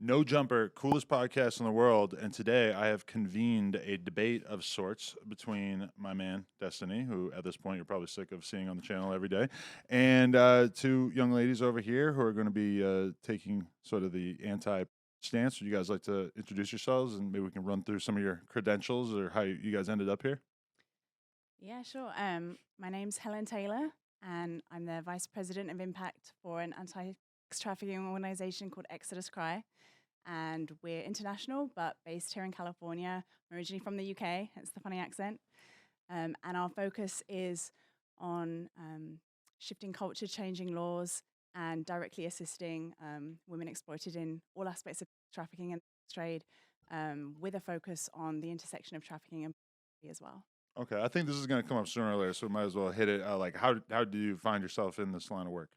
No Jumper, coolest podcast in the world. And today I have convened a debate of sorts between my man, Destiny, who at this point you're probably sick of seeing on the channel every day, and two young ladies over here who are going to be taking sort of the anti stance. Would you guys like to introduce yourselves and maybe we can run through some of your credentials or how you guys ended up here? Yeah, sure. My name's Helen Taylor, and I'm the Vice President of Impact for an anti-sex trafficking organization called Exodus Cry. And we're international, but based here in California. I'm originally from the UK, hence the funny accent. And our focus is on shifting culture, changing laws, and directly assisting women exploited in all aspects of trafficking and trade, with a focus on the intersection of trafficking and pornography as well. Okay, I think this is going to come up sooner or later, so we might as well hit it. Like, how do you find yourself in this line of work?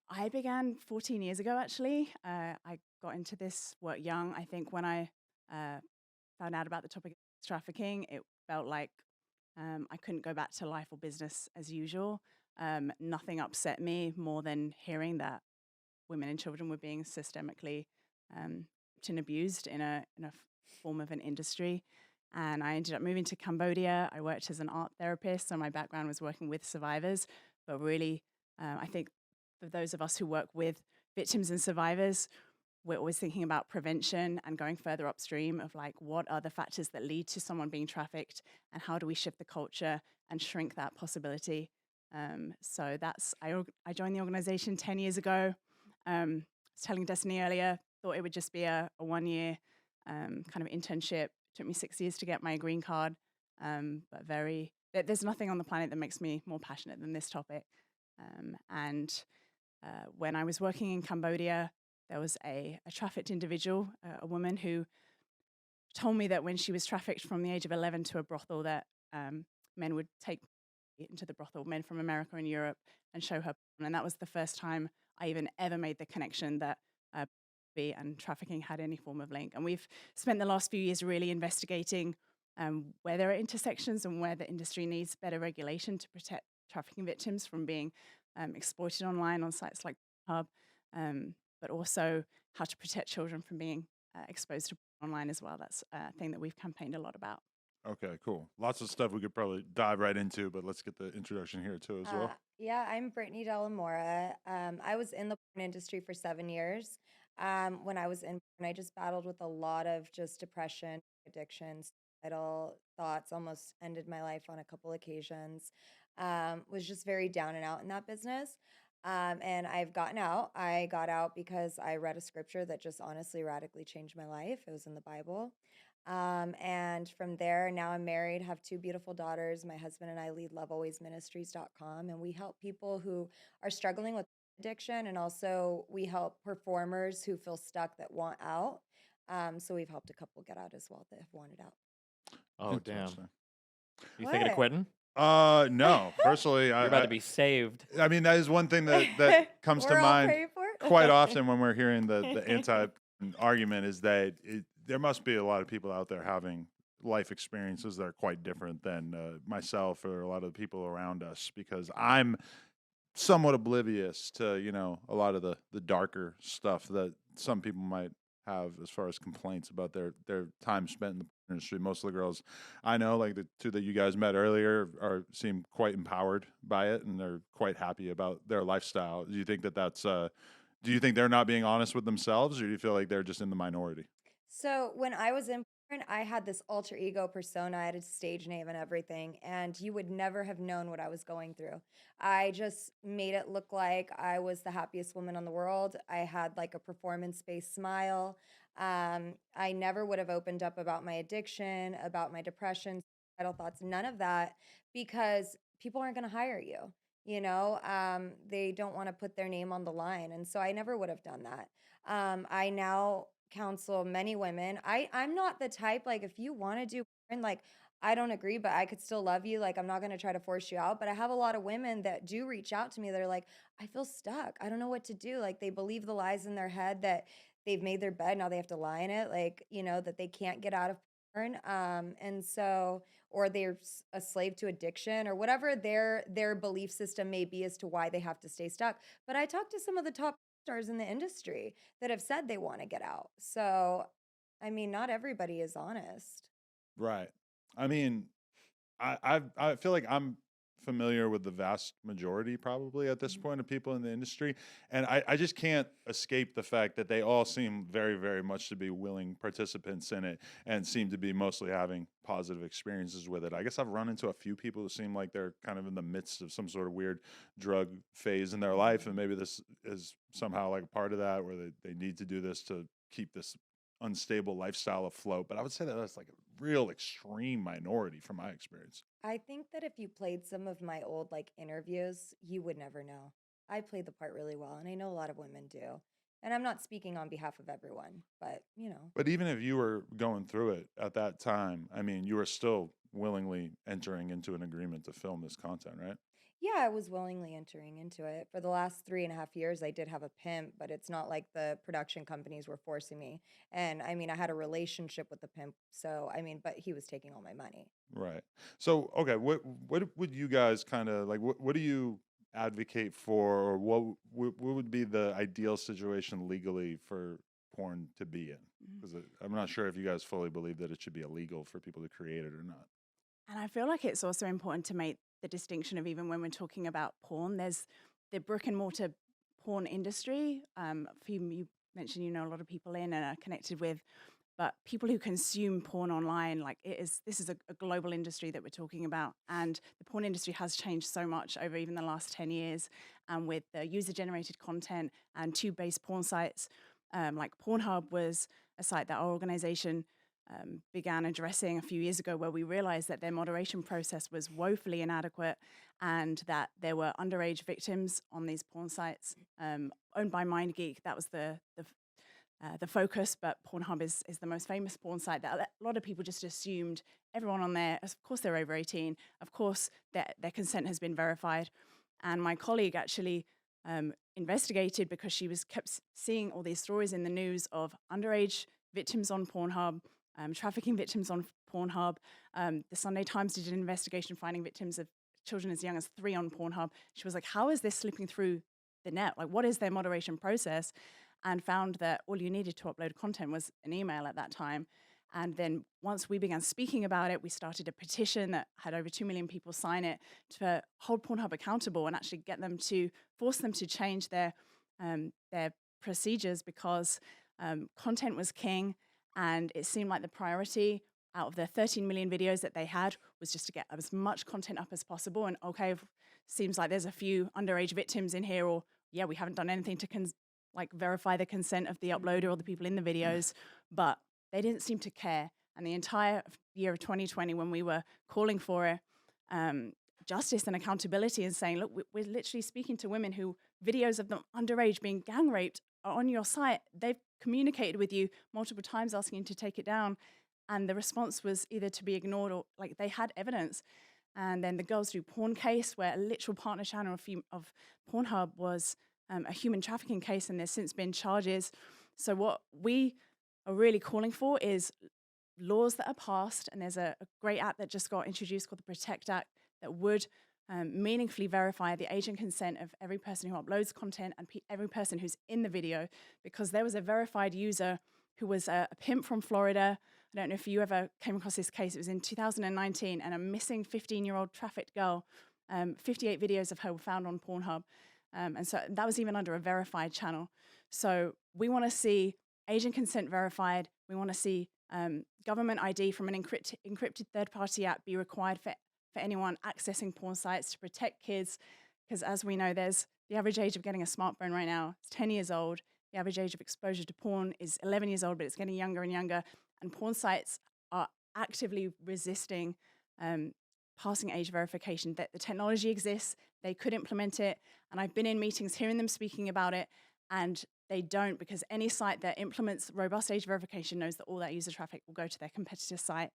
I began 14 years ago, actually. I got into this work young. I think when I uh, found out about the topic of trafficking, it felt like I couldn't go back to life or business as usual. Nothing upset me more than hearing that women and children were being systemically raped and abused in a form of an industry. And I ended up moving to Cambodia. I worked as an art therapist, so my background was working with survivors. But really, I think for those of us who work with victims and survivors, we're always thinking about prevention and going further upstream of like what are the factors that lead to someone being trafficked and how do we shift the culture and shrink that possibility. So I joined the organization 10 years ago. I was telling Destiny earlier, thought it would just be a 1 year kind of internship. Took me 6 years to get my green card, there's nothing on the planet that makes me more passionate than this topic. And when I was working in Cambodia, there was a trafficked individual, a woman who told me that when she was trafficked from the age of 11 to a brothel, that men would take into the brothel, men from America and Europe, and show her. And that was the first time I even ever made the connection that and trafficking had any form of link. And we've spent the last few years really investigating where there are intersections and where the industry needs better regulation to protect trafficking victims from being exploited online on sites like Hub, but also how to protect children from being exposed to online as well. That's a thing that we've campaigned a lot about. Okay, cool. Lots of stuff we could probably dive right into, but let's get the introduction here too as well. Yeah, I'm Brittni Delamora. I was in the porn industry for 7 years. When I was in porn, I just battled with a lot of just depression, addictions, suicidal thoughts, almost ended my life on a couple occasions. Was just very down and out in that business. And I've gotten out. I got out because I read a scripture that just honestly radically changed my life. It was in the Bible. And from there, now I'm married, have two beautiful daughters. My husband and I lead lovealwaysministries.com, and we help people who are struggling with addiction, and also we help performers who feel stuck that want out. So we've helped a couple get out as well that have wanted out. Oh, damn. Interesting. You thinking of What? quitting? No. Personally, You're about to be saved. I mean, that is one thing that comes to We're all mind praying for it. quite often when we're hearing the anti argument is that there must be a lot of people out there having life experiences that are quite different than myself or a lot of the people around us because I'm somewhat oblivious to a lot of the darker stuff that some people might have as far as complaints about their time spent in the industry. Most of the girls I know, like the two that you guys met earlier, seem quite empowered by it and they're quite happy about their lifestyle. Do you think that's do you think they're not being honest with themselves, or do you feel like they're just in the minority? So when I was in porn, I had this alter ego persona. I had a stage name and everything, and you would never have known what I was going through. I just made it look like I was the happiest woman in the world. I had like a performance-based smile. I never would have opened up about my addiction, about my depression, suicidal thoughts, none of that, because people aren't going to hire you. They don't want to put their name on the line, and so I never would have done that. I now counsel many women. I'm not the type, like, if you want to do porn, like, I don't agree, but I could still love you. Like, I'm not going to try to force you out. But I have a lot of women that do reach out to me. They're like, I feel stuck. I don't know what to do. Like, they believe the lies in their head that they've made their bed. Now they have to lie in it. Like, that they can't get out of porn. And so, or they're a slave to addiction or whatever their belief system may be as to why they have to stay stuck. But I talked to some of the top stars in the industry that have said they want to get out. So, I mean, not everybody is honest. Right. I mean, I feel like I'm familiar with the vast majority probably at this point of people in the industry, and I just can't escape the fact that they all seem very, very much to be willing participants in it and seem to be mostly having positive experiences with it. I guess I've run into a few people who seem like they're kind of in the midst of some sort of weird drug phase in their life, and maybe this is somehow like a part of that, where they need to do this to keep this unstable lifestyle afloat. But I would say that that's like a real extreme minority from my experience. I think that if you played some of my old like interviews, you would never know. I played the part really well, and I know a lot of women do. And I'm not speaking on behalf of everyone, but you know. But even if you were going through it at that time, I mean, you were still willingly entering into an agreement to film this content, right? Yeah, I was willingly entering into it. For the last 3.5 years, I did have a pimp, but it's not like the production companies were forcing me. And I mean, I had a relationship with the pimp. So, I mean, but he was taking all my money. Right. So, okay, what would you guys kind of like? What do you advocate for, or what would be the ideal situation legally for porn to be in? Because I'm not sure if you guys fully believe that it should be illegal for people to create it or not. And I feel like it's also important to make the distinction of, even when we're talking about porn, there's the brick and mortar porn industry. You mentioned you know a lot of people in and are connected with, but people who consume porn online, like this is a global industry that we're talking about. And the porn industry has changed so much over even the last 10 years. And with the user-generated content and tube-based porn sites, like Pornhub was a site that our organization began addressing a few years ago, where we realized that their moderation process was woefully inadequate, and that there were underage victims on these porn sites owned by MindGeek. That was the focus, but Pornhub is the most famous porn site that a lot of people just assumed everyone on there, of course they're over 18, of course their consent has been verified. And my colleague actually investigated, because she kept seeing all these stories in the news of underage victims on Pornhub, trafficking victims on Pornhub. The Sunday Times did an investigation finding victims of children as young as 3 on Pornhub. She was like, how is this slipping through the net? Like, what is their moderation process? And found that all you needed to upload content was an email at that time. And then once we began speaking about it, we started a petition that had over 2 million people sign it to hold Pornhub accountable and actually force them to change their procedures, because content was king. And it seemed like the priority out of the 13 million videos that they had was just to get as much content up as possible. And okay, seems like there's a few underage victims in here, or yeah, we haven't done anything to verify the consent of the uploader or the people in the videos, but they didn't seem to care. And the entire year of 2020, when we were calling for justice and accountability and saying, look, we're literally speaking to women who videos of them underage being gang raped are on your site. They've communicated with you multiple times asking you to take it down. And the response was either to be ignored, or like they had evidence. And then the Girls Do Porn case, where a literal partner channel of Pornhub was a human trafficking case, and there's since been charges. So what we are really calling for is laws that are passed, and there's a great act that just got introduced called the Protect Act that would meaningfully verify the age and consent of every person who uploads content and every person who's in the video, because there was a verified user who was a pimp from Florida. I don't know if you ever came across this case. It was in 2019, and a missing 15-year-old trafficked girl. 58 videos of her were found on Pornhub. And so that was even under a verified channel. So we want to see age and consent verified. We want to see government ID from an encrypted third-party app be required for anyone accessing porn sites to protect kids. Because as we know, there's the average age of getting a smartphone right now is 10 years old. The average age of exposure to porn is 11 years old, but it's getting younger and younger. And porn sites are actively resisting passing age verification. That the technology exists, they could implement it. And I've been in meetings hearing them speaking about it, and they don't, because any site that implements robust age verification knows that all that user traffic will go to their competitor site.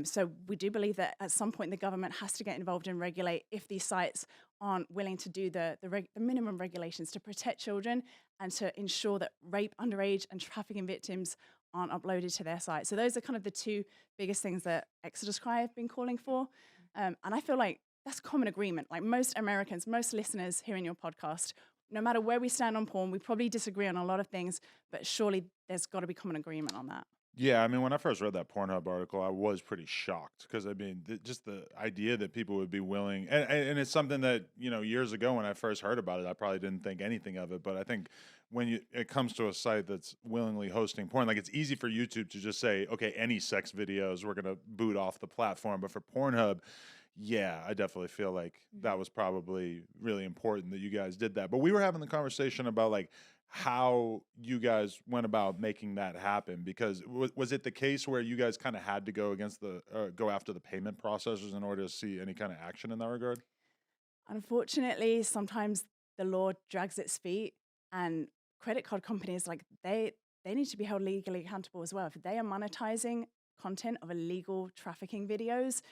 So we do believe that at some point the government has to get involved and regulate if these sites aren't willing to do the minimum regulations to protect children and to ensure that rape, underage, and trafficking victims aren't uploaded to their site. So those are kind of the two biggest things that Exodus Cry have been calling for. And I feel like that's common agreement. Like most Americans, most listeners here in your podcast, no matter where we stand on porn, we probably disagree on a lot of things, but surely there's got to be common agreement on that. Yeah, I mean, when I first read that Pornhub article, I was pretty shocked because I mean, just the idea that people would be willing, and it's something that years ago when I first heard about it, I probably didn't think anything of it. But I think when it comes to a site that's willingly hosting porn, like it's easy for YouTube to just say, okay, any sex videos we're gonna boot off the platform, but for Pornhub. Yeah, I definitely feel like that was probably really important that you guys did that. But we were having the conversation about like how you guys went about making that happen because was it the case where you guys kind of had to go against go after the payment processors in order to see any kind of action in that regard? Unfortunately, sometimes the law drags its feet, and credit card companies they need to be held legally accountable as well. If they are monetizing content of illegal trafficking videos,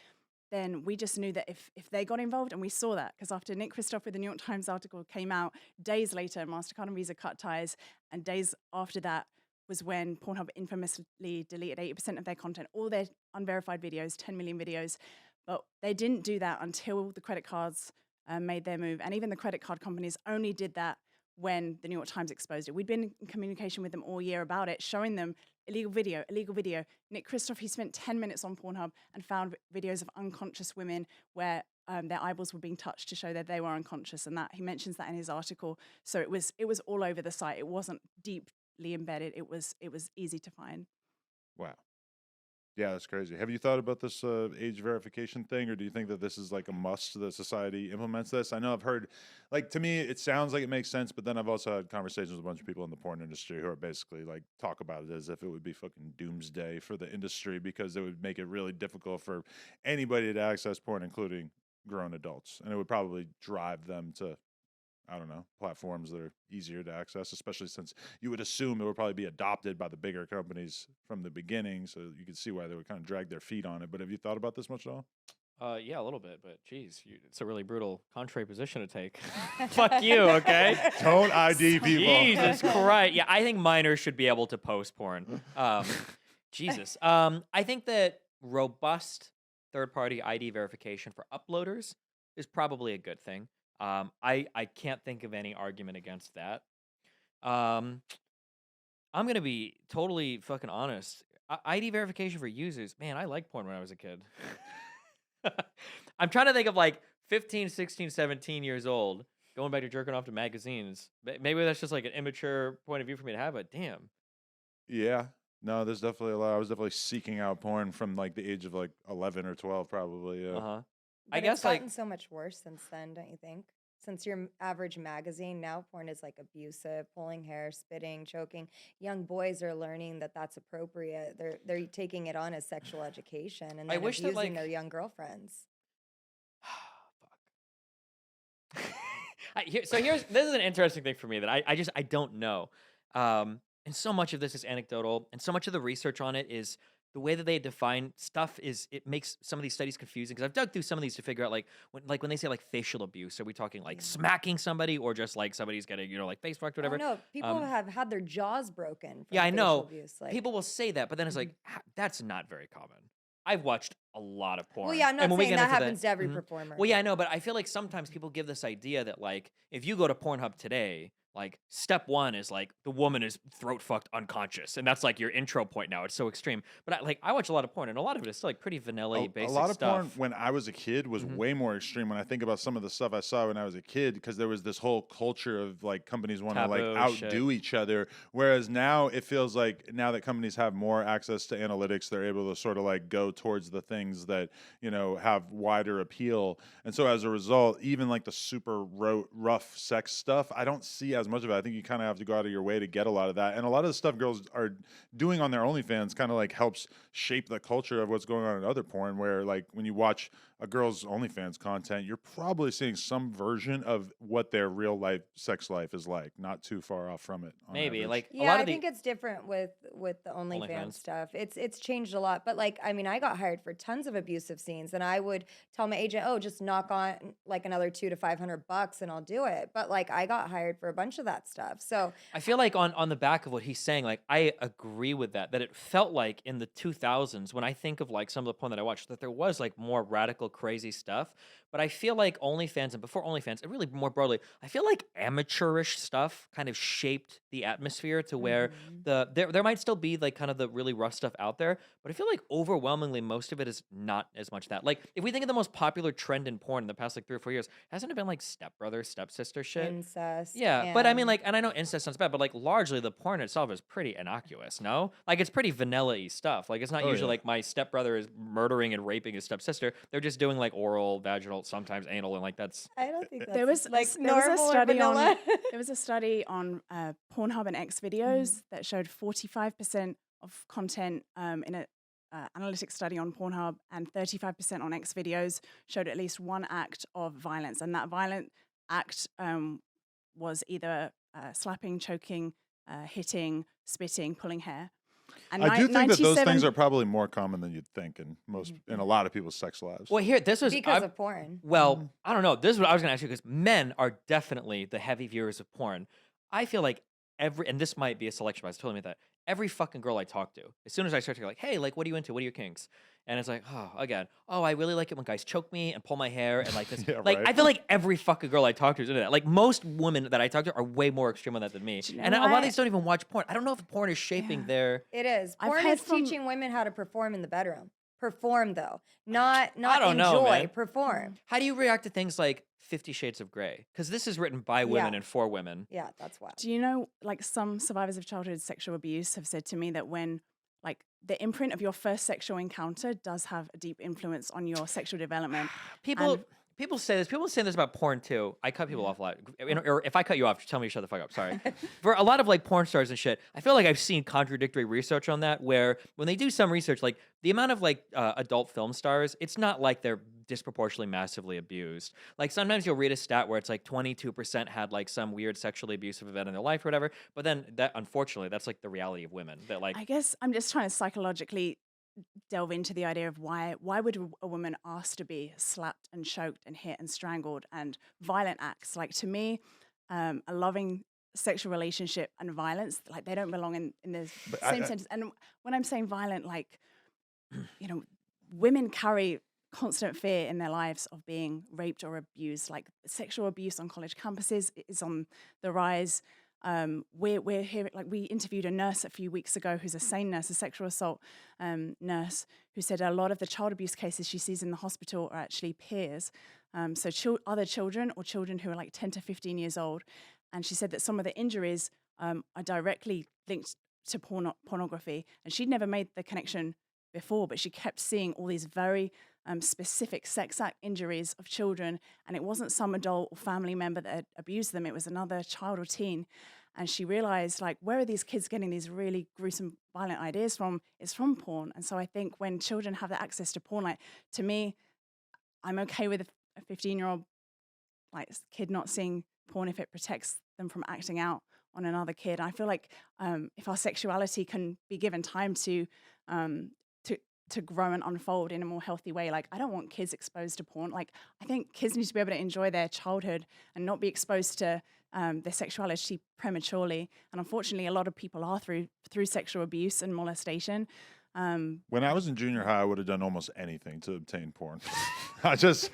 then we just knew that if they got involved, and we saw that because after Nick Kristof with the New York Times article came out, days later, MasterCard and Visa cut ties, and days after that was when Pornhub infamously deleted 80% of their content, all their unverified videos, 10 million videos. But they didn't do that until the credit cards made their move. And even the credit card companies only did that when the New York Times exposed it. We'd been in communication with them all year about it, showing them illegal video, illegal video. Nick Kristof, he spent 10 minutes on Pornhub and found videos of unconscious women where their eyeballs were being touched to show that they were unconscious, and that he mentions that in his article. So it was all over the site. It wasn't deeply embedded. It was easy to find. Wow. Yeah, that's crazy. Have you thought about this age verification thing, or do you think that this is like a must that society implements this? I know I've heard, like, to me, it sounds like it makes sense, but then I've also had conversations with a bunch of people in the porn industry who are basically like talk about it as if it would be fucking doomsday for the industry because it would make it really difficult for anybody to access porn, including grown adults, and it would probably drive them to, I don't know, platforms that are easier to access, especially since you would assume it would probably be adopted by the bigger companies from the beginning. So you can see why they would kind of drag their feet on it. But have you thought about this much at all? Yeah, a little bit, but geez, it's a really brutal contrary position to take. Fuck you, okay? Don't ID people. Jesus Christ. Yeah, I think minors should be able to post porn. Jesus. I think that robust third-party ID verification for uploaders is probably a good thing. I can't think of any argument against that. I'm gonna be totally fucking honest. ID verification for users, man, I liked porn when I was a kid. I'm trying to think of like 15, 16, 17 years old, going back to jerking off to magazines. Maybe that's just like an immature point of view for me to have, but damn. Yeah. No, there's definitely a lot. I was definitely seeking out porn from like the age of like 11 or 12, probably. Yeah. Uh-huh. But I guess it's gotten like so much worse since then, don't you think? Since your average magazine, now porn is like abusive, pulling hair, spitting, choking. Young boys are learning that that's appropriate. They're taking it on as sexual education and I then wish that, abusing like- their young girlfriends. Fuck. This is an interesting thing for me that I don't know. And so much of this is anecdotal, and so much of the research on it is the way that they define stuff it makes some of these studies confusing because I've dug through some of these to figure out when they say like facial abuse, are we talking like smacking somebody or just like somebody's getting like face fucked or whatever? Oh no, people have had their jaws broken. From Yeah, I facial know. Abuse. Like, People will say that, but then it's like that's not very common. I've watched a lot of porn. well, yeah, I'm not and when we saying get that into happens to every Mhm. performer. Well, yeah, I know, but I feel like sometimes people give this idea that like if you go to Pornhub today, like step one is like the woman is throat fucked unconscious, and that's like your intro point now. It's so extreme. But I watch a lot of porn, and a lot of it is still like pretty vanilla, A basic lot of stuff. porn when I was a kid was Mhm. way more extreme when I think about some of the stuff I saw when I was a kid because there was this whole culture of like companies want to like Taboo shit. outdo each other. Whereas now it feels like now that companies have more access to analytics, they're able to sort of like go towards the things that, have wider appeal. And so as a result, even like the super rough sex stuff, I don't see as much of it. I think you kind of have to go out of your way to get a lot of that. And a lot of the stuff girls are doing on their OnlyFans kind of like helps shape the culture of what's going on in other porn, where like when you watch a girl's OnlyFans content, you're probably seeing some version of what their real life sex life is like, not too far off from it. On Maybe average. like a Yeah, lot I of the think it's different with the OnlyFans. OnlyFans stuff. It's changed a lot. But like, I mean, I got hired for tons of abusive scenes, and I would tell my agent, "Oh, just knock on like another $200 to $500, and I'll do it." But like, I got hired for a bunch of that stuff. So I feel like on the back of what he's saying, like I agree with that it felt like in the 2000s when I think of like some of the porn that I watched that there was like more radical crazy stuff. But I feel like OnlyFans and before OnlyFans, and really more broadly, I feel like amateurish stuff kind of shaped the atmosphere to where there might still be like kind of the really rough stuff out there, but I feel like overwhelmingly most of it is not as much that. Like if we think of the most popular trend in porn in the past like 3 or 4 years, hasn't it been like stepbrother, stepsister shit? Incest. Yeah, but I mean, And like, and I know incest sounds bad, but like, largely the porn itself is pretty innocuous. No, like, it's pretty vanilla-y stuff. Like, it's not Oh, usually yeah. like my stepbrother is murdering and raping his stepsister. They're just doing like oral, vaginal, sometimes anal, and like that's. I don't think that's There was like there was a normal or study on vanilla. there was a study on Pornhub and X videos that showed 45% of content in a analytics study on Pornhub and 35% on X videos showed at least one act of violence, and that violent act was either slapping, choking, hitting, spitting, pulling hair. And I do think that those things 97 are probably more common than you'd think in a lot of people's sex lives. Well, here this was Because of porn. Well, I don't know. This is what I was going to ask you because men are definitely the heavy viewers of porn. I feel like and this might be a selection bias, totally admit that. Every fucking girl I talk to, as soon as I start to go like, hey, like, what are you into? What are your kinks? And it's like, oh, again, oh, I really like it when guys choke me and pull my hair and like this. Yeah, like, right. I feel like every fucking girl I talk to is into that. Like, most women that I talk to are way more extreme on that than me. Do you know And a lot of what? these don't even watch porn. I don't know if porn is shaping Yeah. their. It is. I've Porn heard is from- teaching women how to perform in the bedroom. Perform though, not don't know, enjoy. man. Perform. How do you react to things like 50 Shades of Grey? Because this is written by women Yeah. and for women. Yeah, that's wild. Do you know, like, some survivors of childhood sexual abuse have said to me that when, like, the imprint of your first sexual encounter does have a deep influence on your sexual development. People And- people say this. People say this about porn too. I cut people off a lot. Or if I cut you off, just tell me to shut the fuck up. Sorry. For a lot of like porn stars and shit, I feel like I've seen contradictory research on that where when they do some research, like the amount of like adult film stars, it's not like they're disproportionately massively abused. Like sometimes you'll read a stat where it's like 22% had like some weird sexually abusive event in their life or whatever. But then that, unfortunately, that's like the reality of women. That like I guess I'm just trying to psychologically delve into the idea of why would a woman ask to be slapped and choked and hit and strangled and violent acts? Like, to me, a loving sexual relationship and violence, like, they don't belong in the But same sentence. And when I'm saying violent, like, you know, women carry constant fear in their lives of being raped or abused. Like, sexual abuse on college campuses is on the rise. We're here, like, we interviewed a nurse a few weeks ago who's a SANE nurse, a sexual assault nurse, who said a lot of the child abuse cases she sees in the hospital are actually peers. So other children or children who are like 10 to 15 years old. And she said that some of the injuries are directly linked to pornography. And she'd never made the connection before, but she kept seeing all these very specific sex act injuries of children. And it wasn't some adult or family member that had abused them. It was another child or teen. And she realized, like, where are these kids getting these really gruesome, violent ideas from? It's from porn. And so I think when children have the access to porn, like, to me, I'm okay with a 15-year-old like kid not seeing porn if it protects them from acting out on another kid. I feel like if our sexuality can be given time to grow and unfold in a more healthy way, like, I don't want kids exposed to porn. Like, I think kids need to be able to enjoy their childhood and not be exposed to their sexuality prematurely. And unfortunately, a lot of people are through sexual abuse and molestation. When I was in junior high, I would have done almost anything to obtain porn. If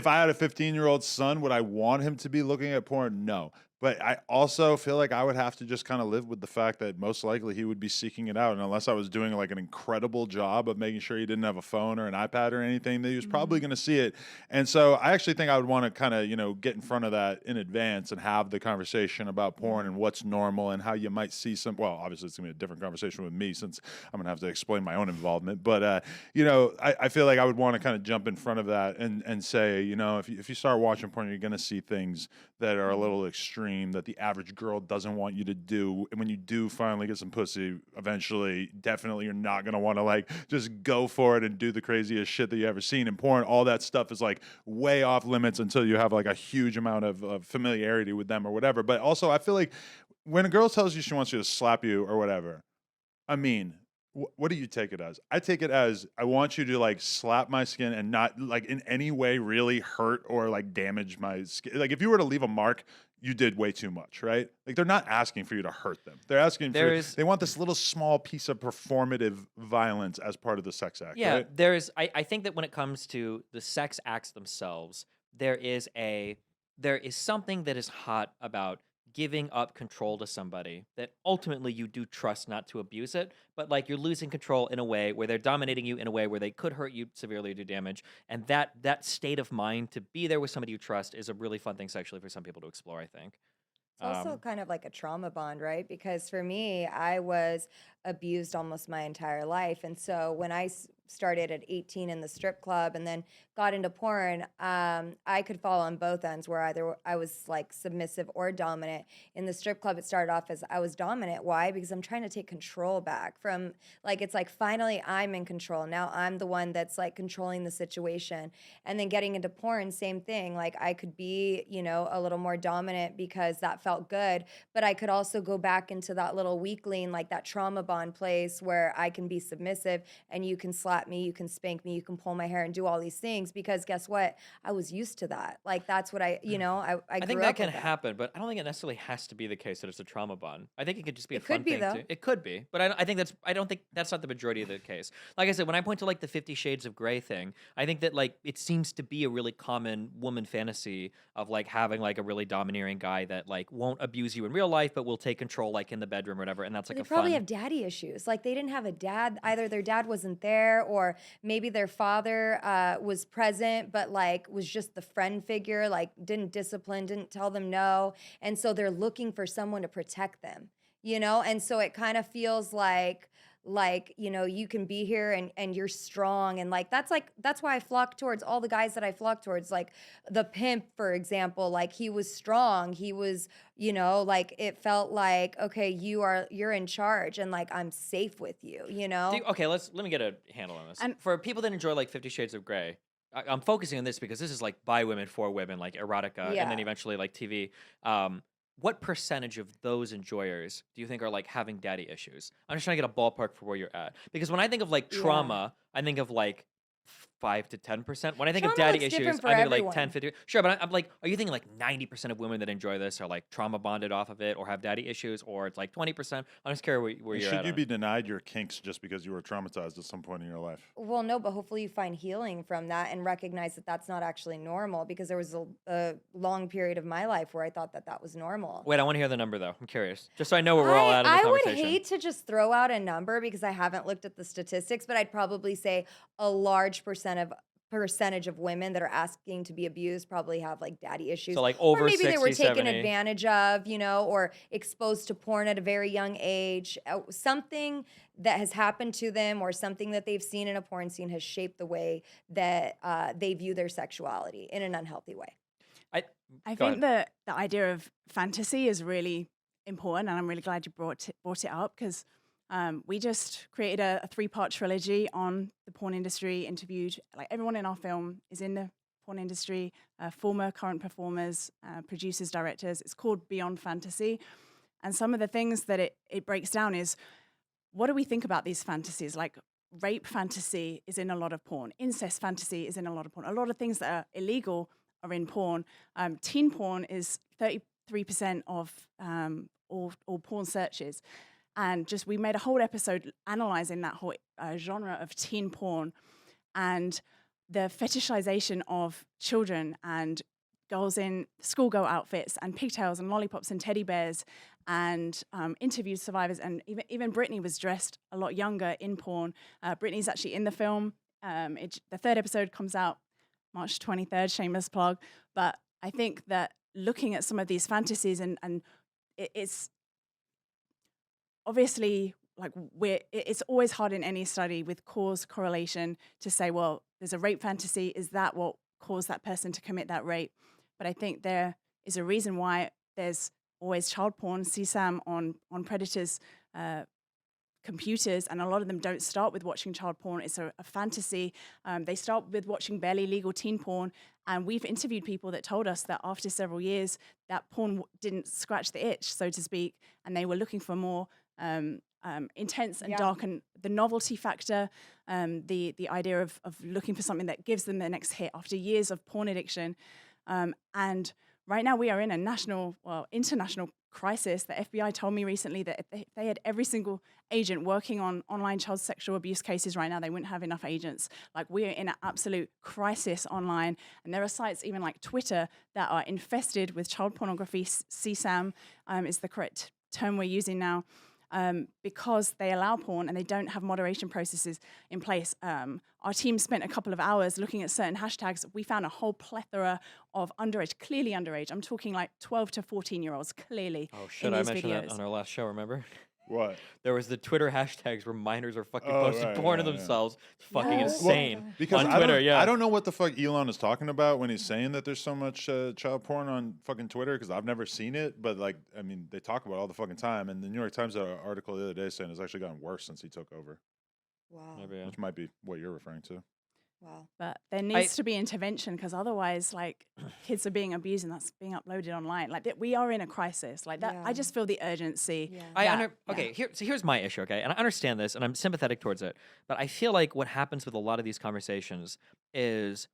I had a 15-year-old son, would I want him to be looking at porn? No. But I also feel like I would have to just kind of live with the fact that most likely he would be seeking it out. And unless I was doing like an incredible job of making sure he didn't have a phone or an iPad or anything, that he was probably going to see it. And so I actually think I would want to kind of, get in front of that in advance and have the conversation about porn and what's normal and how you might see well, obviously it's going to be a different conversation with me since I'm going to have to explain my own involvement. But, I feel like I would want to kind of jump in front of that and say, if you start watching porn, you're going to see things that are a little extreme that the average girl doesn't want you to do. And when you do finally get some pussy, eventually, definitely you're not going to want to like just go for it and do the craziest shit that you ever seen in porn. All that stuff is like way off limits until you have like a huge amount of familiarity with them or whatever. But also I feel like when a girl tells you she wants you to slap you or whatever, I mean, what do you take it as? I take it as I want you to like slap my skin and not like in any way really hurt or like damage my skin. Like if you were to leave a mark, you did way too much, right? Like they're not asking for you to hurt them. They're asking they want this little small piece of performative violence as part of the sex act, Yeah, right? I think that when it comes to the sex acts themselves, there is something that is hot about giving up control to somebody that ultimately you do trust not to abuse it, but like you're losing control in a way where they're dominating you in a way where they could hurt you severely or do damage. And that state of mind to be there with somebody you trust is a really fun thing sexually for some people to explore, I think. It's also kind of like a trauma bond, right? Because for me, I was abused almost my entire life. And so when I started at 18 in the strip club and then got into porn, I could fall on both ends where either I was like submissive or dominant. In the strip club, it started off as I was dominant. Why? Because I'm trying to take control back from like, it's like finally I'm in control. Now I'm the one that's like controlling the situation. And then getting into porn, same thing. Like I could be, you know, a little more dominant because that felt good, but I could also go back into that little weakling, like that trauma bond place where I can be submissive and you can slap me, you can spank me, you can pull my hair and do all these things because guess what? I was used to that. Like that's what I, you know, I I think grew that up can with that. happen, but I don't think it necessarily has to be the case that it's a trauma bond. I think it could just be a It could fun be, thing though. too. It could be, but I don't think that's not the majority of the case. Like I said, when I point to like the 50 Shades of Grey thing, I think that like it seems to be a really common woman fantasy of like having like a really domineering guy that like won't abuse you in real life, but will take control like in the bedroom or whatever, and that's like They a probably fun. have daddy issues. Like they didn't have a dad. Either their dad wasn't there, or maybe their father was present, but like was just the friend figure. Like didn't discipline, didn't tell them no, and so they're looking for someone to protect them. You know, and so it kind of feels like you know you can be here and you're strong and like that's why I flock towards all the guys that I flock towards, like the pimp, for example. Like he was strong, he was, you know, like it felt like, okay, you're in charge and like I'm safe with you, you know. Okay, let me get a handle on this. And For people that enjoy like 50 Shades of Grey, I'm focusing on this because this is like by women for women, like erotica, and then Yeah. eventually like TV. What percentage of those enjoyers do you think are like having daddy issues? I'm just trying to get a ballpark for where you're at, because when I think of like Yeah. trauma, I think of like 5 to 10%. When I think of Trauma daddy looks issues, different for I think of like 10, everyone. 50. Sure, but I'm like, are you thinking like 90% of women that enjoy this are like trauma bonded off of it or have daddy issues, or it's like 20%? I'm just curious where And you're should at you on be it. denied your kinks just because you were traumatized at some point in your life? Well, no, but hopefully you find healing from that and recognize that that's not actually normal, because there was a long period of my life where I thought that that was normal. Wait, I want to hear the number though. I'm curious, just so I know where we're all I at in the I would conversation. hate to just throw out a number because I haven't looked at the statistics, but I'd probably say a large percentage of women that are asking to be abused probably have like daddy issues, So like or over maybe they were 60, taken 70. advantage of, you know, or exposed to porn at a very young age. Something that has happened to them or something that they've seen in a porn scene has shaped the way that they view their sexuality in an unhealthy way. I Go think ahead. the idea of fantasy is really important, and I'm really glad you brought it up because we just created a 3-part trilogy on the porn industry. Interviewed like everyone in our film is in the porn industry, former, current performers, producers, directors. It's called Beyond Fantasy, and some of the things that it breaks down is, what do we think about these fantasies? Like rape fantasy is in a lot of porn. Incest fantasy is in a lot of porn. A lot of things that are illegal are in porn. Teen porn is 33% of all porn searches. And just we made a whole episode analyzing that whole genre of teen porn and the fetishization of children and girls in schoolgirl outfits and pigtails and lollipops and teddy bears, and interviewed survivors. And even Brittni was dressed a lot younger in porn. Brittni's actually in the film. The 3rd episode comes out March 23rd, shameless plug. But I think that looking at some of these fantasies and it's obviously like it's always hard in any study with cause correlation to say, well, there's a rape fantasy. Is that what caused that person to commit that rape? But I think there is a reason why there's always child porn, CSAM on Predators computers, and a lot of them don't start with watching child porn. It's a fantasy. They start with watching barely legal teen porn, and we've interviewed people that told us that after several years, that porn didn't scratch the itch, so to speak, and they were looking for more intense and dark, and the novelty factor, the idea of looking for something that gives them the next hit after years of porn addiction. And right now we are in a international crisis. The FBI told me recently that if they had every single agent working on online child sexual abuse cases right now, they wouldn't have enough agents. Like, we are in an absolute crisis online. And there are sites, even like Twitter, that are infested with child pornography. CSAM is the correct term we're using now. Because they allow porn and they don't have moderation processes in place. Our team spent a couple of hours looking at certain hashtags. We found a whole plethora of underage, clearly underage. I'm talking like 12 to 14-year-olds, clearly. Oh shit! in I these mentioned that videos. on our last show. Remember? What? There was the Twitter hashtags where minors are fucking Oh, posting right, porn yeah, of yeah. themselves. It's fucking Oh my insane. God. Because on Twitter, I don't know what the fuck Elon is talking about when he's saying that there's so much child porn on fucking Twitter, because I've never seen it. But like, I mean, they talk about it all the fucking time. And the New York Times had an article the other day saying it's actually gotten worse since he took over, Wow. Maybe, yeah. which might be what you're referring to. Wow. But there needs to be intervention, because otherwise, like, kids are being abused and that's being uploaded online. Like, we are in a crisis. Like that, I Yeah. just feel the urgency. Yeah. Okay, here's my issue, okay? And I understand this and I'm sympathetic towards it, but I feel like what happens with a lot of these conversations is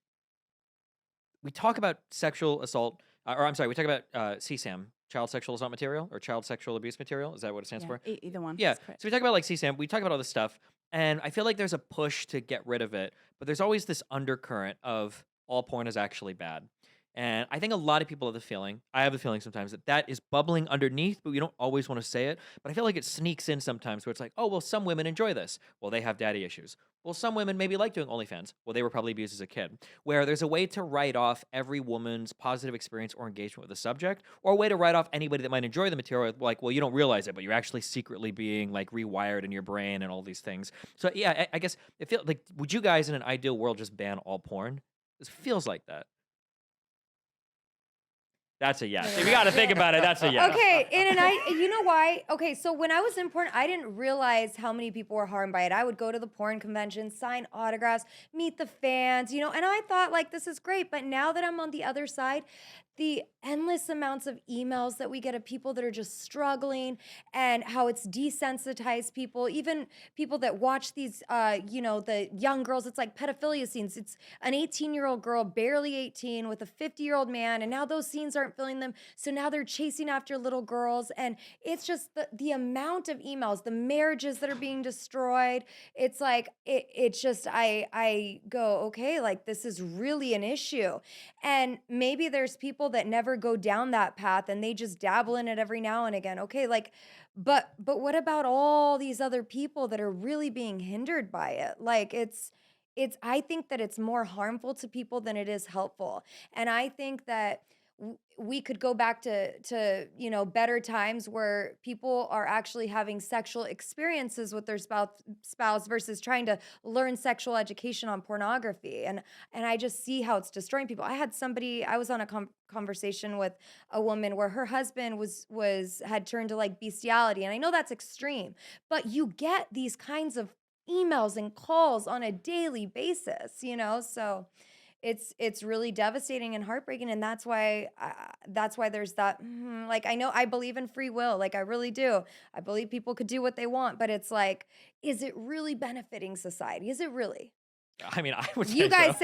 we talk about sexual assault, or I'm sorry, we talk about CSAM, child sexual assault material, or child sexual abuse material. Is that what it stands for? Either one. Yeah. That's correct. So we talk about like CSAM, we talk about all this stuff, and I feel like there's a push to get rid of it, but there's always this undercurrent of all porn is actually bad. And I think a lot of people have the feeling, I have the feeling sometimes that is bubbling underneath, but we don't always want to say it. But I feel like it sneaks in sometimes where it's like, oh, well, some women enjoy this. Well, they have daddy issues. Well, some women maybe like doing OnlyFans. Well, they were probably abused as a kid. Where there's a way to write off every woman's positive experience or engagement with the subject, or a way to write off anybody that might enjoy the material, like, well, you don't realize it, but you're actually secretly being like rewired in your brain and all these things. So yeah, I guess it feels like, would you guys in an ideal world just ban all porn? This feels like that. That's a yes. If you got to think about it, that's a yes. Okay, you know why? Okay, so when I was in porn, I didn't realize how many people were harmed by it. I would go to the porn convention, sign autographs, meet the fans, and I thought, like, this is great. But now that I'm on the other side, the endless amounts of emails that we get of people that are just struggling, and how it's desensitized people, even people that watch these, the young girls. It's like pedophilia scenes. It's an 18-year-old girl, barely 18, with a 50-year-old man, and now those scenes aren't filling them. So now they're chasing after little girls, and it's just the amount of emails, the marriages that are being destroyed. It's like it's just I go, okay, like, this is really an issue. And maybe there's people that never go down that path and they just dabble in it every now and again. Okay, like, but what about all these other people that are really being hindered by it? Like, I think that it's more harmful to people than it is helpful. And I think that we could go back to better times where people are actually having sexual experiences with their spouse versus trying to learn sexual education on pornography. And I just see how it's destroying people. I was on a conversation with a woman where her husband had turned to like bestiality, and I know that's extreme, but you get these kinds of emails and calls on a daily basis, so it's really devastating and heartbreaking. And that's why there's that, like, I believe in free will, like, I really do. I believe people could do what they want, but it's like, is it really benefiting society? Is it really? I mean, I would say You guys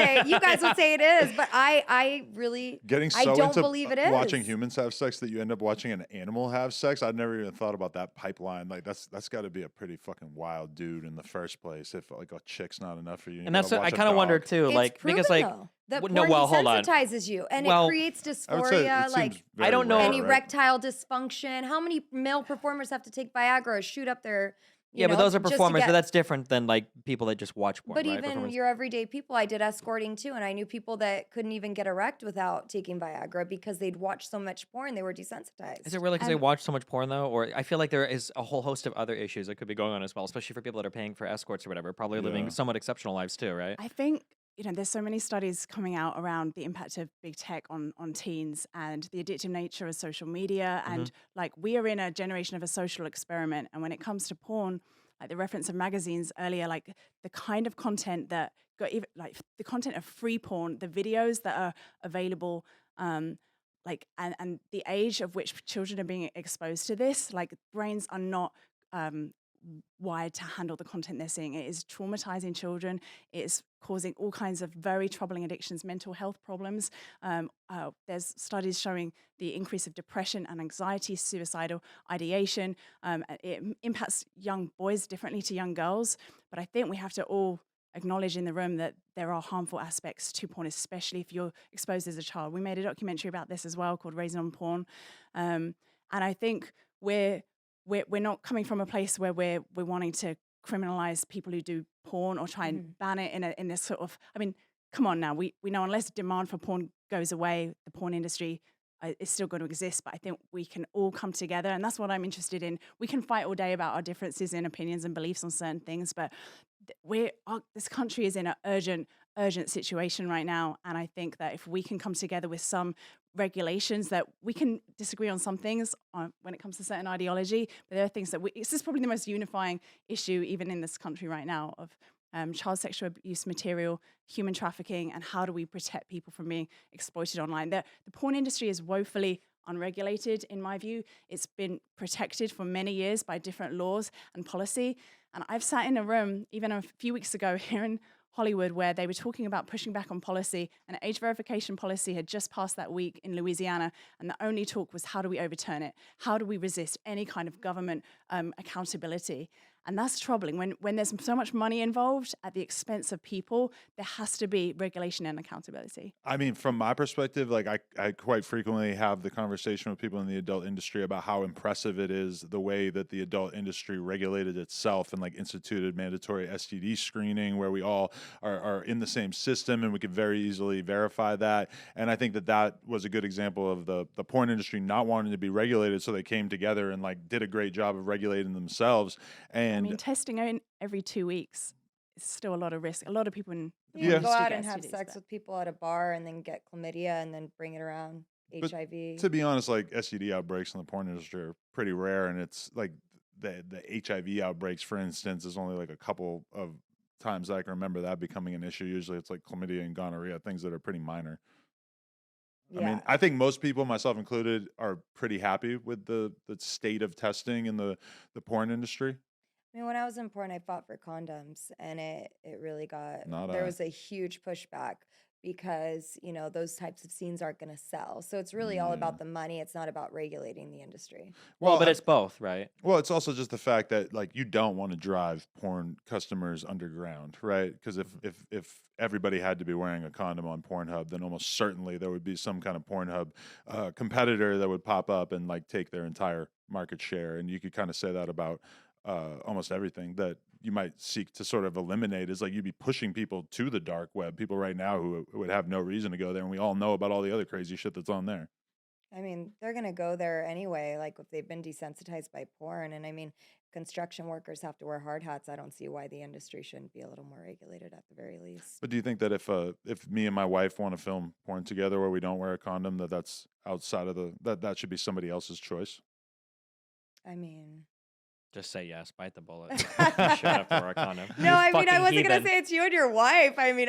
so. would say it is, but I really Getting I so don't into believe it is. watching humans have sex that you end up watching an animal have sex. I'd never even thought about that pipeline. Like, that's got to be a pretty fucking wild dude in the first place. If like a chick's not enough for you, And that's what I kind of wonder too, It's like, proven, because like, though, that no, porn well, hold on. desensitizes you, and Well, it creates I would say dysphoria, it like seems very I don't know- rare, and right? erectile dysfunction. How many male performers have to take Viagra or shoot up their yeah, but those are just to performers, but get- that's different than like people that just watch porn, But right? even Performers- your everyday people, I did escorting too, and I knew people that couldn't even get erect without taking Viagra because they'd watched so much porn, they were desensitized. Is it really because they watch so much porn though? Or I feel like there is a whole host of other issues that could be going on as well, especially for people that are paying for escorts or whatever, probably living Yeah. somewhat exceptional lives too, right? I think, there's so many studies coming out around the impact of big tech on teens and the addictive nature of social media. And like, we are in a generation of a social experiment. And when it comes to porn, like the reference of magazines earlier, like the kind of content that got even like the content of free porn, the videos that are available, like, and the age of which children are being exposed to this, like, brains are not wired to handle the content they're seeing. It is traumatizing children. It is causing all kinds of very troubling addictions, mental health problems. There's studies showing the increase of depression and anxiety, suicidal ideation. It impacts young boys differently to young girls. But I think we have to all acknowledge in the room that there are harmful aspects to porn, especially if you're exposed as a child. We made a documentary about this as well called Raising on Porn. And I think we're not coming from a place where we're wanting to criminalize people who do porn or try and ban it in this sort of, I mean, come on now, we know unless demand for porn goes away, the porn industry is still going to exist, but I think we can all come together, and that's what I'm interested in. We can fight all day about our differences in opinions and beliefs on certain things, but this country is in an urgent situation right now, and I think that if we can come together with some regulations, that we can disagree on some things when it comes to certain ideology, but there are things that this is probably the most unifying issue even in this country right now of child sexual abuse material, human trafficking, and how do we protect people from being exploited online. The porn industry is woefully unregulated, in my view. It's been protected for many years by different laws and policy. And I've sat in a room, even a few weeks ago here in Hollywood, where they were talking about pushing back on policy. An age verification policy had just passed that week in Louisiana, and the only talk was, how do we overturn it? How do we resist any kind of government accountability? And that's troubling. When there's so much money involved at the expense of people, there has to be regulation and accountability. I mean, from my perspective, like I quite frequently have the conversation with people in the adult industry about how impressive it is the way that the adult industry regulated itself and like instituted mandatory STD screening where we all are in the same system and we could very easily verify that. And I think that was a good example of the porn industry not wanting to be regulated, so they came together and like did a great job of regulating themselves. And I mean, testing every 2 weeks is still a lot of risk. A lot of people in the You porn go industry out get and have STDs, sex but- with people at a bar and then get chlamydia and then bring it around, But HIV. to be honest, like STD outbreaks in the porn industry are pretty rare, and it's like the HIV outbreaks, for instance, is only like a couple of times that I can remember that becoming an issue. Usually, it's like chlamydia and gonorrhea, things that are pretty minor. I mean, I think most people, myself included, are pretty happy with the state of testing in the porn industry. I mean, when I was in porn, I fought for condoms, and it really got, Not there I. was a huge pushback because, you know, those types of scenes aren't going to sell. So it's really all Yeah. about the money. It's not about regulating the industry. Well, but I- it's both, right? Well, it's also just the fact that like you don't want to drive porn customers underground, right? Because if everybody had to be wearing a condom on Pornhub, then almost certainly there would be some kind of Pornhub competitor that would pop up and like take their entire market share. And you could kind of say that about almost everything that you might seek to sort of eliminate. Is like you'd be pushing people to the dark web. People right now who would have no reason to go there, and we all know about all the other crazy shit that's on there. I mean, they're going to go there anyway, like if they've been desensitized by porn. And I mean, construction workers have to wear hard hats. I don't see why the industry shouldn't be a little more regulated at the very least. But do you think that if me and my wife want to film porn together where we don't wear a condom, that's outside of that should be somebody else's choice? I mean, Just say yes, bite the bullet. You should have to wear a condom. no, You I mean, I fucking wasn't going heathen. to say it's you and your wife. I mean,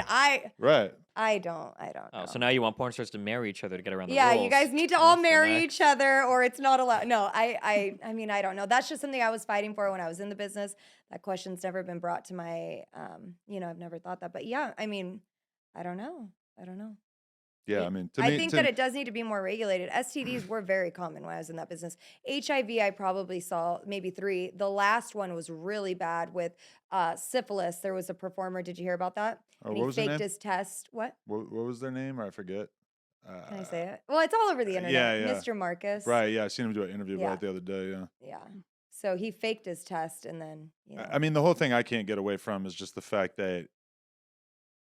Right. I don't Oh, know. so now you want porn stars to marry each other to get around the Yeah, rules. you guys need to all That's the marry next- each other or it's not allowed. No, I mean, I don't know. That's just something I was fighting for when I was in the business. That question's never been brought to my, I've never thought that. But yeah, I mean, I don't know. Yeah, I mean, to I me, think that it does need to be more regulated. STDs were very common when I was in that business. HIV, I probably saw maybe 3. The last one was really bad with syphilis. There was a performer. Did you hear about that? Oh, And what he was their faked name? his test. What? What was their name? Or I forget. Can I say it? Well, it's all over the internet. yeah. Mr. Marcus. Right. Yeah, I seen him do an interview Yeah. about it the other day. Yeah. Yeah. So he faked his test and then, I mean, the whole thing I can't get away from is just the fact that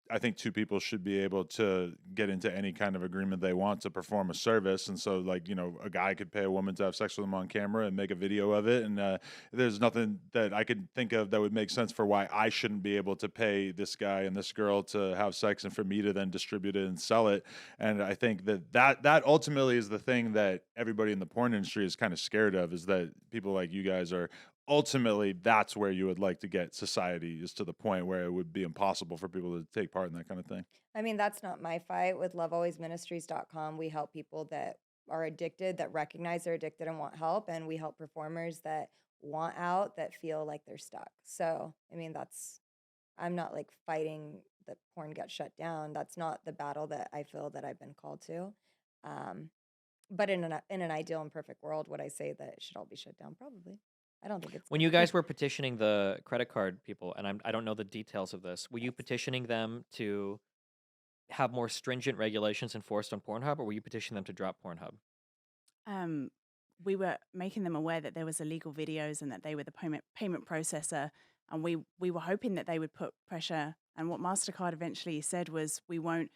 I think two people should be able to get into any kind of agreement they want to perform a service. And so, like, a guy could pay a woman to have sex with him on camera and make a video of it. And there's nothing that I could think of that would make sense for why I shouldn't be able to pay this guy and this girl to have sex and for me to then distribute it and sell it. And I think that ultimately is the thing that everybody in the porn industry is kind of scared of, is that people like you guys are ultimately, that's where you would like to get society, is to the point where it would be impossible for people to take part in that kind of thing. I mean, that's not my fight. With lovealwaysministries.com, we help people that are addicted, that recognize they're addicted and want help. And we help performers that want out that feel like they're stuck. So, I mean, I'm not like fighting that porn gets shut down. That's not the battle that I feel that I've been called to. Um, but in an ideal and perfect world, would I say that it should all be shut down? Probably. I don't think it's When gonna you be. guys were petitioning the credit card people, and I don't know the details of this, were you petitioning them to have more stringent regulations enforced on Pornhub, or were you petitioning them to drop Pornhub? Um, we were making them aware that there was illegal videos and that they were the payment processor, and we were hoping that they would put pressure. And what Mastercard eventually said was, we won't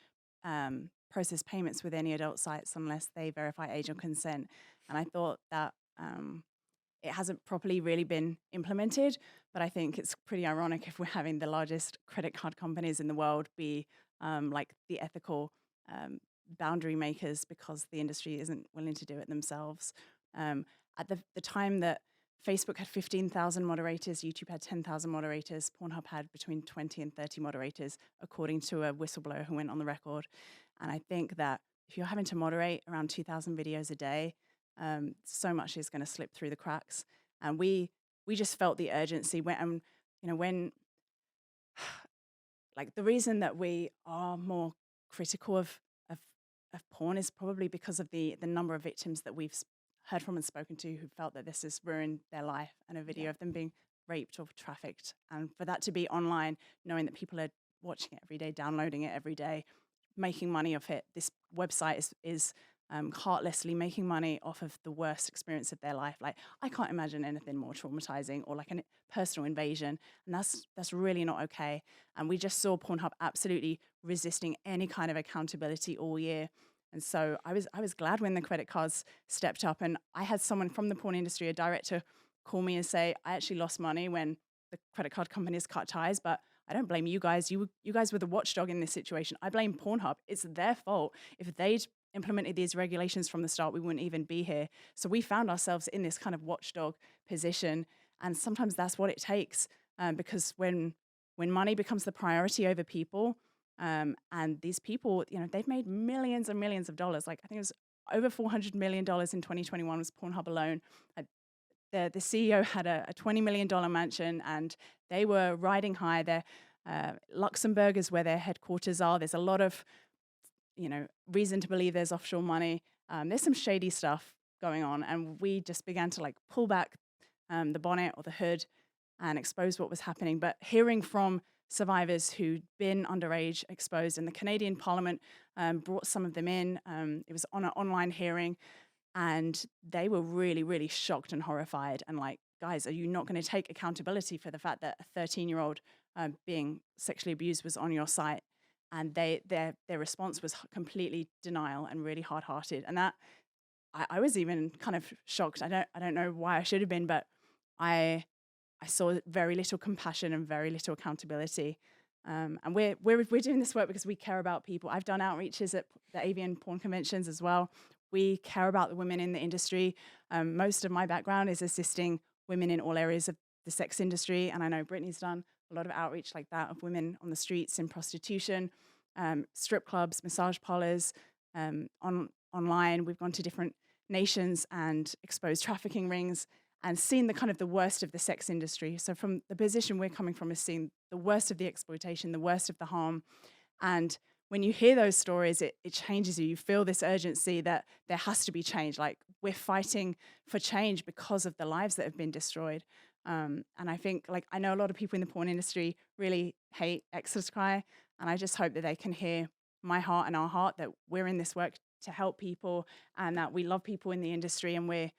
process payments with any adult sites unless they verify age and consent. And I thought that it hasn't properly really been implemented, but I think it's pretty ironic if we're having the largest credit card companies in the world be like the ethical boundary makers, because the industry isn't willing to do it themselves. At the time that Facebook had 15,000 moderators, YouTube had 10,000 moderators, Pornhub had between 20 and 30 moderators, according to a whistleblower who went on the record. And I think that if you're having to moderate around 2,000 videos a day, so much is going to slip through the cracks. And we just felt the urgency when like, the reason that we are more critical of, of porn is probably because of the number of victims that we've heard from and spoken to who felt that this has ruined their life, and a video Yeah. of them being raped or trafficked. And for that to be online, knowing that people are watching it every day, downloading it every day, making money off it. This website is heartlessly making money off of the worst experience of their life. Like, I can't imagine anything more traumatizing, or like a personal invasion, and that's really not okay. And we just saw Pornhub absolutely resisting any kind of accountability all year. And so I was glad when the credit cards stepped up, and I had someone from the porn industry, a director, call me and say, I actually lost money when the credit card companies cut ties, but I don't blame you guys. You guys were the watchdog in this situation. I blame Pornhub. It's their fault. If they'd implemented these regulations from the start, we wouldn't even be here. So we found ourselves in this kind of watchdog position, and sometimes that's what it takes, because when money becomes the priority over people, and these people, they've made millions and millions of dollars. Like, I think it was over $400 million in 2021 was Pornhub alone. The CEO had a $20 million mansion, and they were riding high. Luxembourg is where their headquarters are. There's a lot of reason to believe there's offshore money. There's some shady stuff going on, and we just began to like pull back the bonnet or the hood and expose what was happening. But hearing from survivors who'd been underage exposed, and the Canadian Parliament brought some of them in. It was on an online hearing, and they were really, really shocked and horrified. And like, guys, are you not going to take accountability for the fact that a 13-year-old being sexually abused was on your site? And their response was completely denial and really hard-hearted. And that I was even kind of shocked. I don't know why I should have been, but I saw very little compassion and very little accountability. And we're doing this work because we care about people. I've done outreaches at the AVN porn conventions as well. We care about the women in the industry. Most of my background is assisting women in all areas of the sex industry, and I know Brittni's done a lot of outreach like that of women on the streets in prostitution, strip clubs, massage parlors, online. We've gone to different nations and exposed trafficking rings and seen the kind of the worst of the sex industry. So from the position we're coming from is seeing the worst of the exploitation, the worst of the harm. And when you hear those stories, it changes you. You feel this urgency that there has to be change. Like, we're fighting for change because of the lives that have been destroyed. And I think, like, I know a lot of people in the porn industry really hate Exodus Cry, and I just hope that they can hear my heart and our heart, that we're in this work to help people, and that we love people in the industry, and we're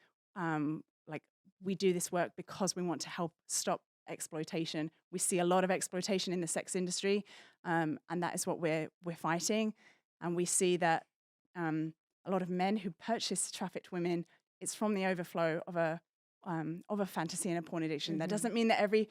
we do this work because we want to help stop exploitation. We see a lot of exploitation in the sex industry, and that is what we're fighting. And we see that a lot of men who purchase trafficked women, it's from the overflow of a fantasy and a porn addiction. That doesn't mean that every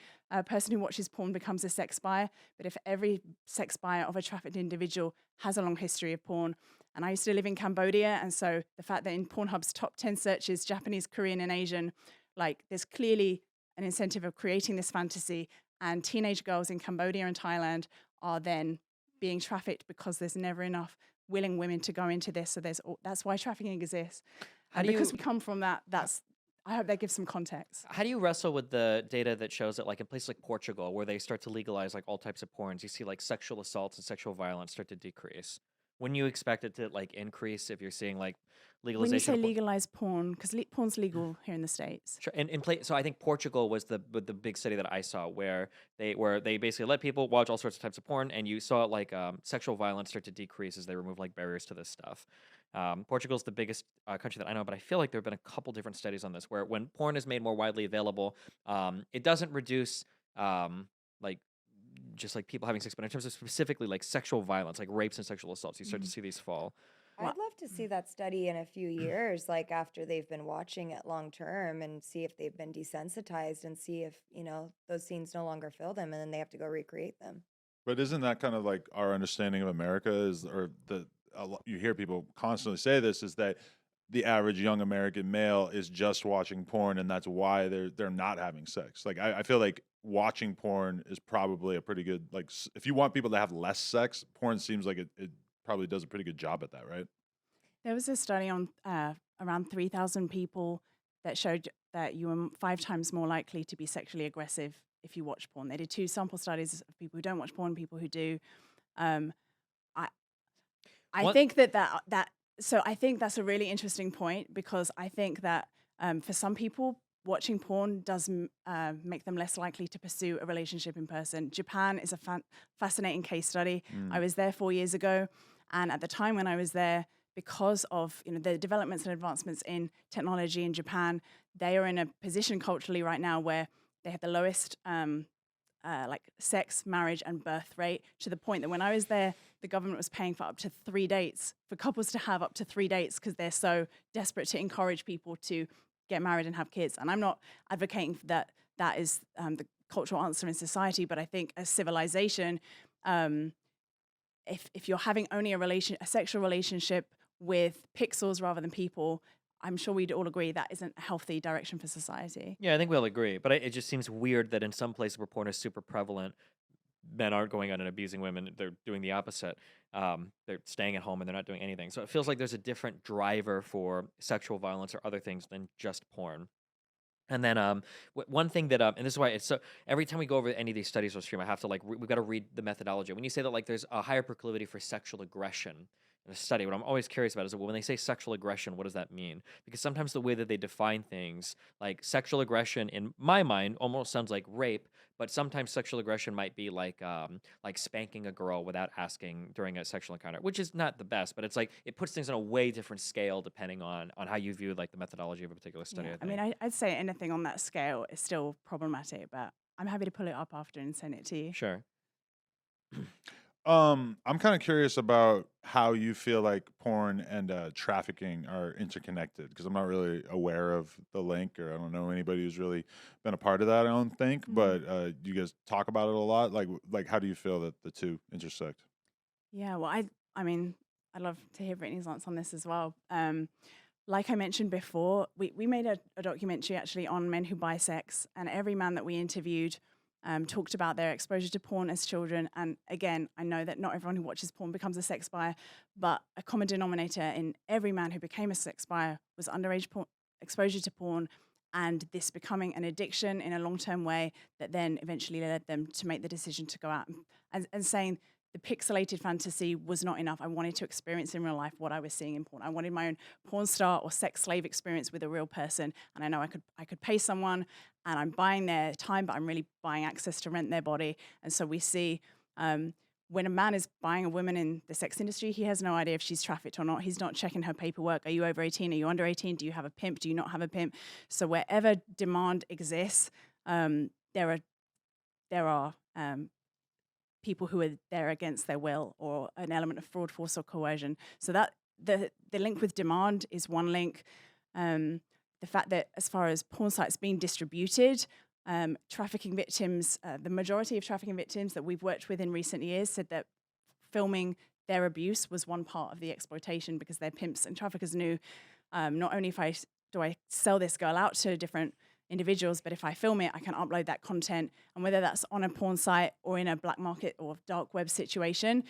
person who watches porn becomes a sex buyer, but if every sex buyer of a trafficked individual has a long history of porn. And I used to live in Cambodia, and so the fact that in Pornhub's top 10 searches, Japanese, Korean, and Asian, like, there's clearly an incentive of creating this fantasy, and teenage girls in Cambodia and Thailand are then being trafficked because there's never enough willing women to go into this. So that's why trafficking exists. How And do because you- we come from that's I hope that gives some context. How do you wrestle with the data that shows that, like, in places like Portugal, where they start to legalize like all types of porns, you see like sexual assaults and sexual violence start to decrease? Wouldn't you expect it to like increase if you're seeing like When you legalization say of porn? legalized porn, because porn's legal here in the States. Sure. And in play, so I think Portugal was the big study that I saw where they basically let people watch all sorts of types of porn, and you saw like sexual violence start to decrease as they remove like barriers to this stuff. Portugal's the biggest country that I know, but I feel like there have been a couple different studies on this where when porn is made more widely available, it doesn't reduce like just like people having sex, but in terms of specifically like sexual violence, like rapes and sexual assaults, you start to see these fall. I'd love to see that study in a few years, like after they've been watching it long term, and see if they've been desensitized and see if, those scenes no longer fill them and then they have to go recreate them. But isn't that kind of like our understanding of America is, or you hear people constantly say this, is that the average young American male is just watching porn, and that's why they're not having sex. Like I feel like watching porn is probably a pretty good, like if you want people to have less sex, porn seems like it probably does a pretty good job at that, right? There was a study on around 3,000 people that showed that you were 5 times more likely to be sexually aggressive if you watch porn. They did 2 sample studies of people who don't watch porn, people who do. Um, I I What? think so I think that's a really interesting point, because I think that for some people, watching porn does make them less likely to pursue a relationship in person. Japan is a fascinating case study. I Mm. was there 4 years ago, and at the time when I was there, because of the developments and advancements in technology in Japan, they are in a position culturally right now where they have the lowest like sex, marriage, and birth rate, to the point that when I was there, the government was paying for up to 3 dates, for couples to have up to 3 dates, because they're so desperate to encourage people to get married and have kids. And I'm not advocating that is the cultural answer in society, but I think as civilization, um, if you're having only a sexual relationship with pixels rather than people, I'm sure we'd all agree that isn't a healthy direction for society. Yeah, I think we all agree. But it just seems weird that in some places where porn is super prevalent, men aren't going out and abusing women. They're doing the opposite. They're staying at home and they're not doing anything. So it feels like there's a different driver for sexual violence or other things than just porn. And then one thing that and this is why it's so every time we go over any of these studies on stream, I have to like we've got to read the methodology. When you say that like there's a higher proclivity for sexual aggression in a study, what I'm always curious about is well, when they say sexual aggression, what does that mean? Because sometimes the way that they define things, like sexual aggression, in my mind, almost sounds like rape. But sometimes sexual aggression might be like spanking a girl without asking during a sexual encounter, which is not the best. But it's like it puts things on a way different scale depending on how you view like the methodology of a particular study. Yeah, I I mean, think. I'd say anything on that scale is still problematic, but I'm happy to pull it up after and send it to you. Sure. I'm kind of curious about how you feel like porn and trafficking are interconnected, because I'm not really aware of the link, or I don't know anybody who's really been a part of that. I don't think, Mhm. but you guys talk about it a lot. Like, how do you feel that the two intersect? Yeah, well, I mean, I'd love to hear Brittany's answer on this as well. Like I mentioned before, we made a documentary actually on men who buy sex, and every man that we interviewed talked about their exposure to porn as children. And again, I know that not everyone who watches porn becomes a sex buyer, but a common denominator in every man who became a sex buyer was underage exposure to porn, and this becoming an addiction in a long-term way that then eventually led them to make the decision to go out and saying the pixelated fantasy was not enough. I wanted to experience in real life what I was seeing in porn. I wanted my own porn star or sex slave experience with a real person. And I know I could pay someone, and I'm buying their time, but I'm really buying access to rent their body. And so we see when a man is buying a woman in the sex industry, he has no idea if she's trafficked or not. He's not checking her paperwork. Are you over 18? Are you under 18? Do you have a pimp? Do you not have a pimp? So wherever demand exists, there are people who are there against their will, or an element of fraud, force, or coercion. So that the link with demand is one link. The fact that as far as porn sites being distributed, trafficking victims, the majority of trafficking victims that we've worked with in recent years said that filming their abuse was one part of the exploitation, because their pimps and traffickers knew not only do I sell this girl out to different individuals, but if I film it, I can upload that content. And whether that's on a porn site or in a black market or dark web situation,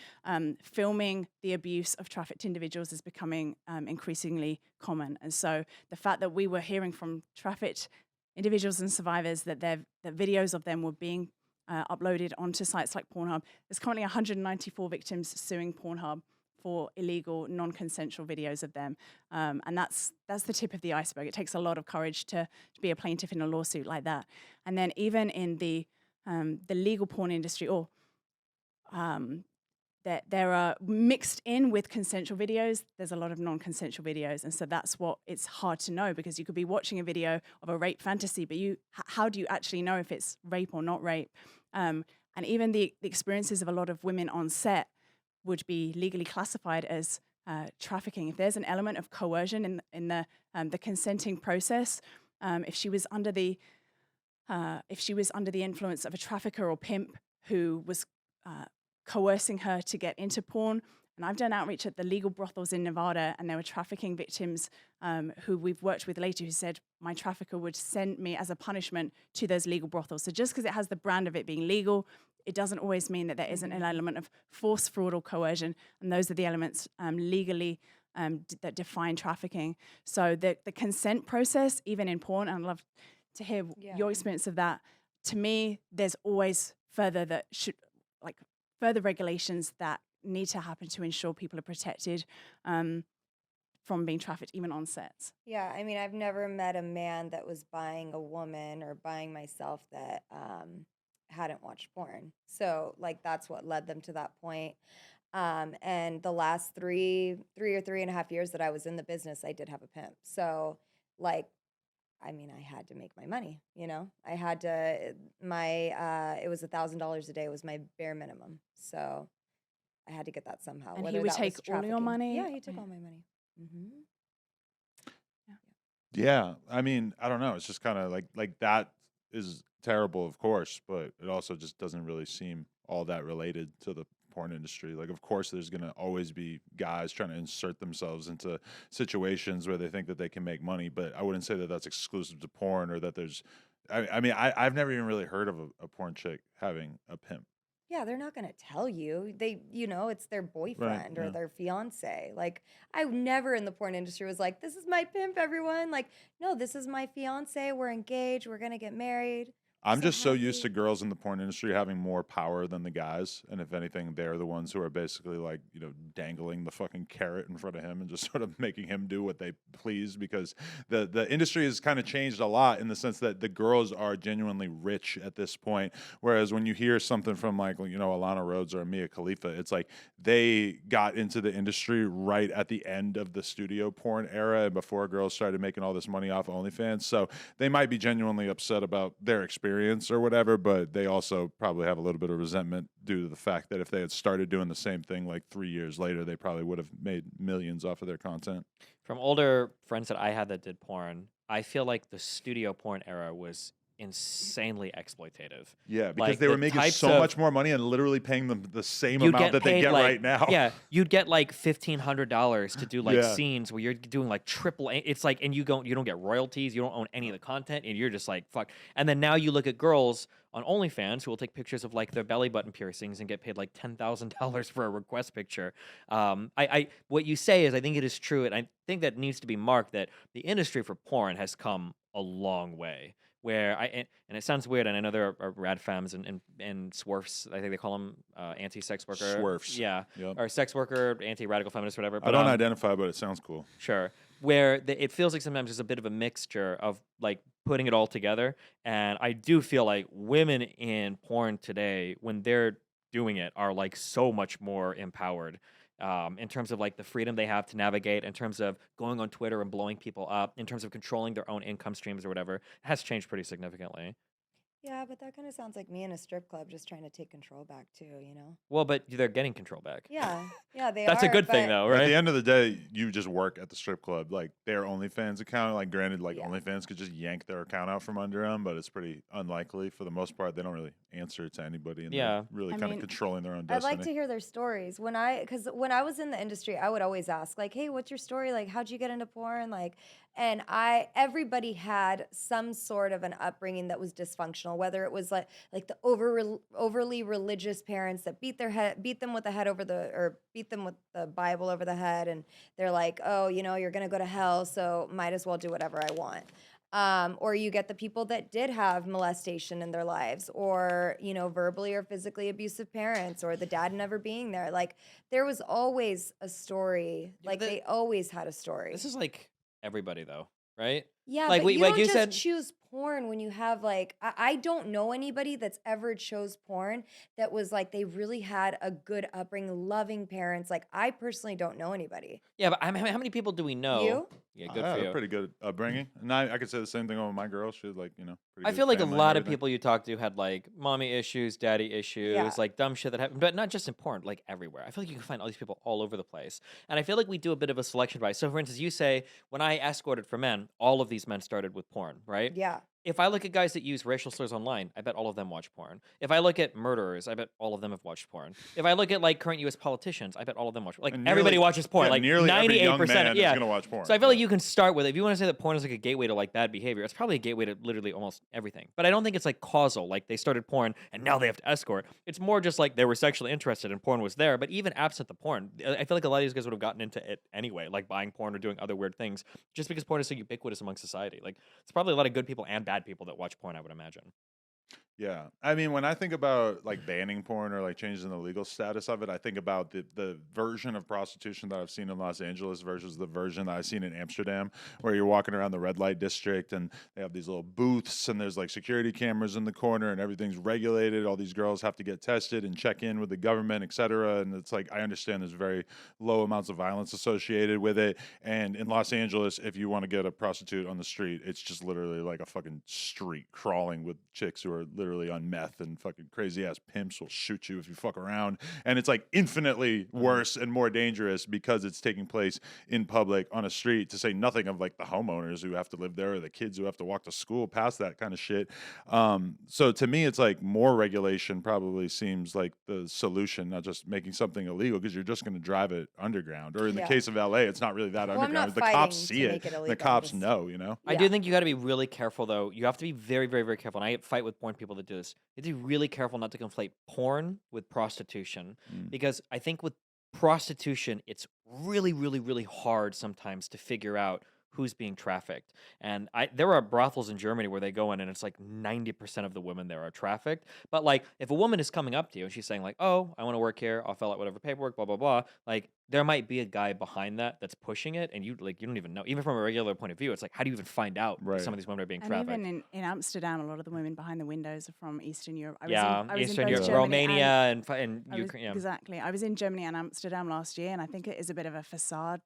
filming the abuse of trafficked individuals is becoming increasingly common. And so the fact that we were hearing from trafficked individuals and survivors that videos of them were being uploaded onto sites like Pornhub. There's currently 194 victims suing Pornhub for illegal, non-consensual videos of them, and that's the tip of the iceberg. It takes a lot of courage to be a plaintiff in a lawsuit like that. And then even in the legal porn industry, or there are mixed in with consensual videos, there's a lot of non-consensual videos. And so that's what it's hard to know, because you could be watching a video of a rape fantasy, but how do you actually know if it's rape or not rape? And even the experiences of a lot of women on set would be legally classified as trafficking. If there's an element of coercion in the consenting process, if she was under the influence of a trafficker or pimp who was coercing her to get into porn. And I've done outreach at the legal brothels in Nevada, and there were trafficking victims who we've worked with later who said, my trafficker would send me as a punishment to those legal brothels. So just because it has the brand of it being legal, it doesn't always mean that there isn't an element of force, fraud, or coercion. And those are the elements legally that define trafficking. So the consent process, even in porn, and I'd love to hear your experience of that. To me, there's always further regulations that need to happen to ensure people are protected from being trafficked, even on sets. Yeah, I mean, I've never met a man that was buying a woman or buying myself that hadn't watched porn. So, like, that's what led them to that point. And the last three or 3.5 years that I was in the business, I did have a pimp. So, like, I mean, I had to make my money, you know? I had to, it was $1,000 a day was my bare minimum. So I had to get that somehow. And he would take all your money? Yeah, he took all my money. Mm-hmm. Yeah, I mean, I don't know. It's just kind of like that is terrible, of course, but it also just doesn't really seem all that related to the porn industry. Like, of course, there's going to always be guys trying to insert themselves into situations where they think that they can make money, but I wouldn't say that that's exclusive to porn, or that there's, I mean, I've never even really heard of a porn chick having a pimp. Yeah, they're not going to tell you. It's their boyfriend or their fiance. Like, I never in the porn industry was like, this is my pimp, everyone. Like, no, this is my fiance. We're engaged. We're going to get married. I'm just so used to girls in the porn industry having more power than the guys. And if anything, they're the ones who are basically like, dangling the fucking carrot in front of him and just sort of making him do what they please, because the industry has kind of changed a lot in the sense that the girls are genuinely rich at this point. Whereas when you hear something from like, Alana Rhodes or Mia Khalifa, it's like they got into the industry right at the end of the studio porn era and before girls started making all this money off OnlyFans. So they might be genuinely upset about their experience or whatever, but they also probably have a little bit of resentment due to the fact that if they had started doing the same thing like 3 years later, they probably would have made millions off of their content. From older friends that I had that did porn, I feel like the studio porn era was insanely exploitative. Yeah, because they were making so much more money and literally paying them the same amount that they get right now. Yeah, you'd get like $1,500 to do like scenes where you're doing like triple. It's like, and you don't get royalties, you don't own any of the content, and you're just like fuck. And then now you look at girls on OnlyFans who will take pictures of like their belly button piercings and get paid like $10,000 for a request picture. What you say is, I think it is true, and I think that needs to be marked that the industry for porn has come a long way. Where and it sounds weird, and I know there are rad femmes and swerfs. I think they call them anti-sex worker. Swerfs. Yeah. Yep. Or sex worker, anti-radical feminist, whatever. But, I don't identify, but it sounds cool. Sure. Where it feels like sometimes there's a bit of a mixture of like putting it all together. And I do feel like women in porn today, when they're doing it, are like so much more empowered. In terms of like the freedom they have to navigate, in terms of going on Twitter and blowing people up, in terms of controlling their own income streams or whatever, it has changed pretty significantly. Yeah, but that kind of sounds like me in a strip club just trying to take control back too, Well, but they're getting control back. Yeah, they That's are. a good thing though, right? At the end of the day, you just work at the strip club. Like their OnlyFans account, like granted, like OnlyFans could just yank their account out from under them, but it's pretty unlikely for the most part. They don't really answer to anybody, and Yeah. they're really I kind of mean, controlling their own I'd destiny. like to hear their stories. Because when I was in the industry, I would always ask, like, "Hey, what's your story? Like, how'd you get into porn?" Like, and everybody had some sort of an upbringing that was dysfunctional, whether it was like the overly religious parents that beat them with the head over the, or beat them with the Bible over the head, and they're like, "Oh, you're gonna go to hell, so might as well do whatever I want." Or you get the people that did have molestation in their lives, or verbally or physically abusive parents, or the dad never being there. Like, there was always a story. Yeah, Like, they always had a story. This is like everybody though, right? Yeah, Like but you like don't you just said, choose porn when you have, like, I don't know anybody that's ever chose porn that was like they really had a good upbringing, loving parents. Like, I personally don't know anybody. yeah, but how many people do we know? You? Yeah, I good had for a you. pretty good upbringing, and I could say the same thing about my girl. She was like, pretty I good feel like a family and lot of everything. people you talk to had like mommy issues, daddy issues, Yeah. like dumb shit that happened, but not just in porn, like everywhere. I feel like you can find all these people all over the place. And I feel like we do a bit of a selection bias. So, for instance, you say, when I escorted for men, all of these men started with porn, right? Yeah. If I look at guys that use racial slurs online, I bet all of them watch porn. If I look at murderers, I bet all of them have watched porn. If I look at like current U.S. politicians, I bet all of them watch. Like And everybody watches porn. yeah, like nearly every young 98%. man Yeah. is gonna watch porn. So I feel like yeah. you can start with, if you want to say that porn is like a gateway to like bad behavior, it's probably a gateway to literally almost everything. But I don't think it's like causal. Like they started porn and now they have to escort. It's more just like they were sexually interested and porn was there. But even absent the porn, I feel like a lot of these guys would have gotten into it anyway, like buying porn or doing other weird things, just because porn is so ubiquitous among society. Like it's probably a lot of good people and bad people that watch porn, I would imagine. Yeah. I mean, when I think about like banning porn or like changing the legal status of it, I think about the version of prostitution that I've seen in Los Angeles versus the version that I've seen in Amsterdam, where you're walking around the red light district and they have these little booths and there's like security cameras in the corner and everything's regulated. All these girls have to get tested and check in with the government, et cetera. And it's like, I understand there's very low amounts of violence associated with it. And in Los Angeles, if you want to get a prostitute on the street, it's just literally like a fucking street crawling with chicks who are literally on meth, and fucking crazy ass pimps will shoot you if you fuck around. And it's like infinitely worse and more dangerous because it's taking place in public on a street, to say nothing of like the homeowners who have to live there or the kids who have to walk to school past that kind of shit. So to me, it's like more regulation probably seems like the solution, not just making something illegal, because you're just going to drive it underground. Or in the Yeah. case of LA, it's not really that Well, I'm underground. not The cops fighting see to it. make it The illegal, I'm cops just- know. I Yeah. do think you got to be really careful, though. You have to be very, very, very careful. And I fight with porn people that do this. You have to be really careful not to conflate porn with prostitution, because I think with prostitution, it's really, really, really hard sometimes to figure out who's being trafficked. And there are brothels in Germany where they go in and it's like 90% of the women there are trafficked. But like if a woman is coming up to you and she's saying like, "Oh, I want to work here. I'll fill out whatever paperwork, blah blah blah." Like there might be a guy behind that's pushing it, and you don't even know. Even from a regular point of view, it's like, how do you even find out that some of these women are being And trafficked? even in Amsterdam, a lot of the women behind the windows are from Eastern Europe. I was in Eastern both Europe, Germany Romania, and I was- Ukraine. Yeah. Exactly. I was in Germany and Amsterdam last year, and I think it is a bit of a facade,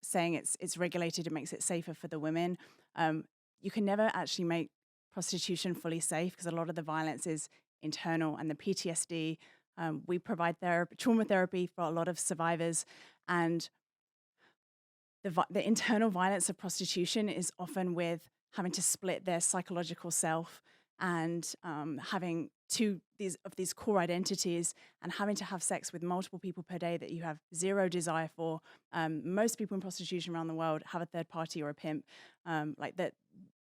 saying it's regulated. It makes it safer for the women. You can never actually make prostitution fully safe because a lot of the violence is internal, and the PTSD. We provide trauma therapy for a lot of survivors, and the internal violence of prostitution is often with having to split their psychological self, and having these core identities, and having to have sex with multiple people per day that you have zero desire for. Most people in prostitution around the world have a third party or a pimp. Like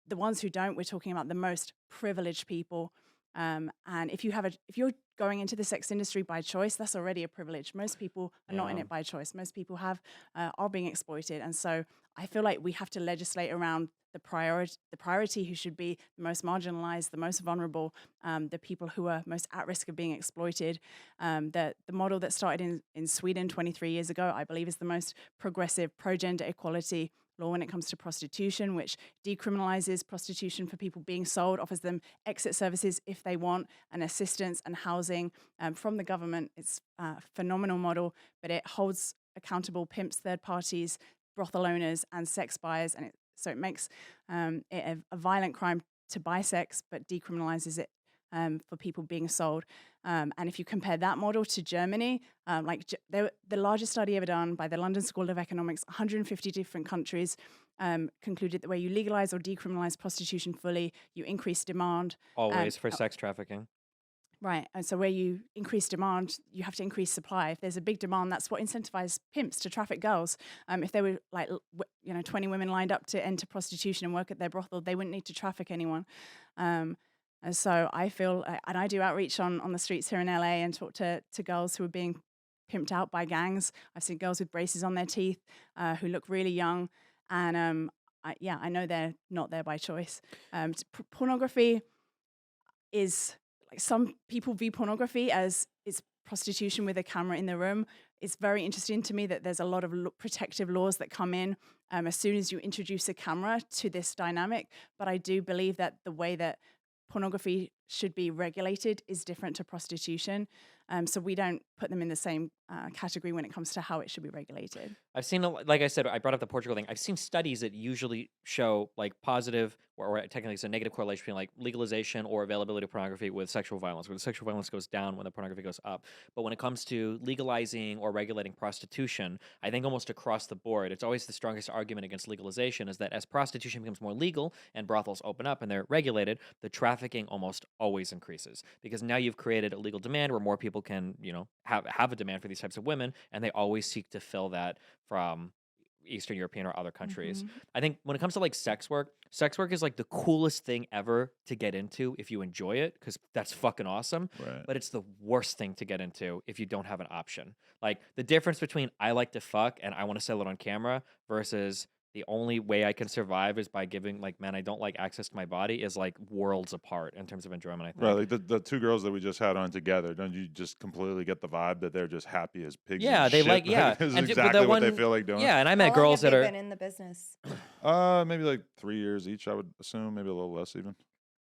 the ones who don't, we're talking about the most privileged people. And if you're going into the sex industry by choice, that's already a privilege. Most people are not in it by choice. Most people are being exploited, and so I feel like we have to legislate around the priority who should be the most marginalized, the most vulnerable, the people who are most at risk of being exploited. The model that started in Sweden 23 years ago, I believe, is the most progressive pro-gender equality law when it comes to prostitution, which decriminalizes prostitution for people being sold, offers them exit services if they want, and assistance and housing from the government. It's a phenomenal model, but it holds accountable pimps, third parties, brothel owners, and sex buyers, and so it makes it a violent crime to buy sex, but decriminalizes it for people being sold. And if you compare that model to Germany, the largest study ever done by the London School of Economics, 150 different countries, concluded that where you legalize or decriminalize prostitution fully, you increase demand. Always for sex trafficking. Right. And so where you increase demand, you have to increase supply. If there's a big demand, that's what incentivizes pimps to traffic girls. If there were 20 women lined up to enter prostitution and work at their brothel, they wouldn't need to traffic anyone. And so I feel, and I do outreach on the streets here in LA and talk to girls who are being pimped out by gangs. I've seen girls with braces on their teeth who look really young. And I know they're not there by choice. Pornography is like, some people view pornography as it's prostitution with a camera in the room. It's very interesting to me that there's a lot of protective laws that come in as soon as you introduce a camera to this dynamic. But I do believe that the way that pornography should be regulated is different to prostitution. So we don't put them in the same category when it comes to how it should be regulated. I've seen, like I said, I brought up the Portugal thing. I've seen studies that usually show like positive or technically it's a negative correlation between like legalization or availability of pornography with sexual violence, where the sexual violence goes down when the pornography goes up. But when it comes to legalizing or regulating prostitution, I think almost across the board, it's always the strongest argument against legalization is that as prostitution becomes more legal and brothels open up and they're regulated, the trafficking almost always increases because now you've created a legal demand where more people can, have a demand for these types of women, and they always seek to fill that from Eastern European or other countries. Mm-hmm. I think when it comes to like sex work is like the coolest thing ever to get into if you enjoy it, because that's fucking awesome. Right. But it's the worst thing to get into if you don't have an option. Like the difference between I like to fuck and I want to sell it on camera versus the only way I can survive is by giving like, man, I don't like access to my body is like worlds apart in terms of enjoyment, I think. Right, like the two girls that we just had on together, don't you just completely get the vibe that they're just happy as pigs? Yeah, and they shit? like, yeah. This is And exactly the what they one- feel like doing. Yeah, and I How met long girls have that they are been in the business? Maybe like 3 years each, I would assume, maybe a little less even.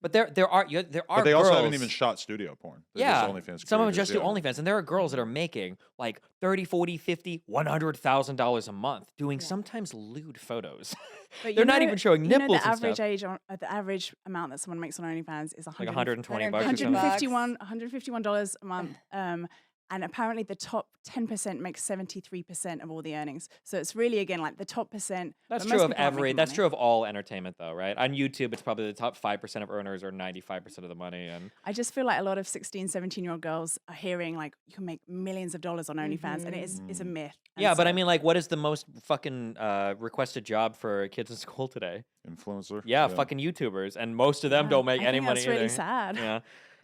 but there are But they girls, also haven't even shot studio porn. They're yeah, just OnlyFans some of them creators, just do yeah. OnlyFans, and there are girls that are making like $30, $40, $50, $100,000 a month doing Yeah. sometimes lewd photos. But They're not even showing nipples the and average stuff. age the average amount that someone makes on OnlyFans is Like 120 $120 or something. $151 a month. And apparently the top 10% makes 73% of all the earnings. So it's really, again, like the top percent. That's but true most of people aren't making that's money. true of all entertainment, though, right? On YouTube, it's probably the top 5% of earners or 95% of the money. And I just feel like a lot of 16, 17-year-old girls are hearing like you can make millions of dollars on OnlyFans, and it's a myth. And yeah, but I so- mean, like, what is the most fucking requested job for kids in school today? Influencer. Yeah, fucking YouTubers, and most of them Yeah, don't make I any think money that's really either. sad. Yeah.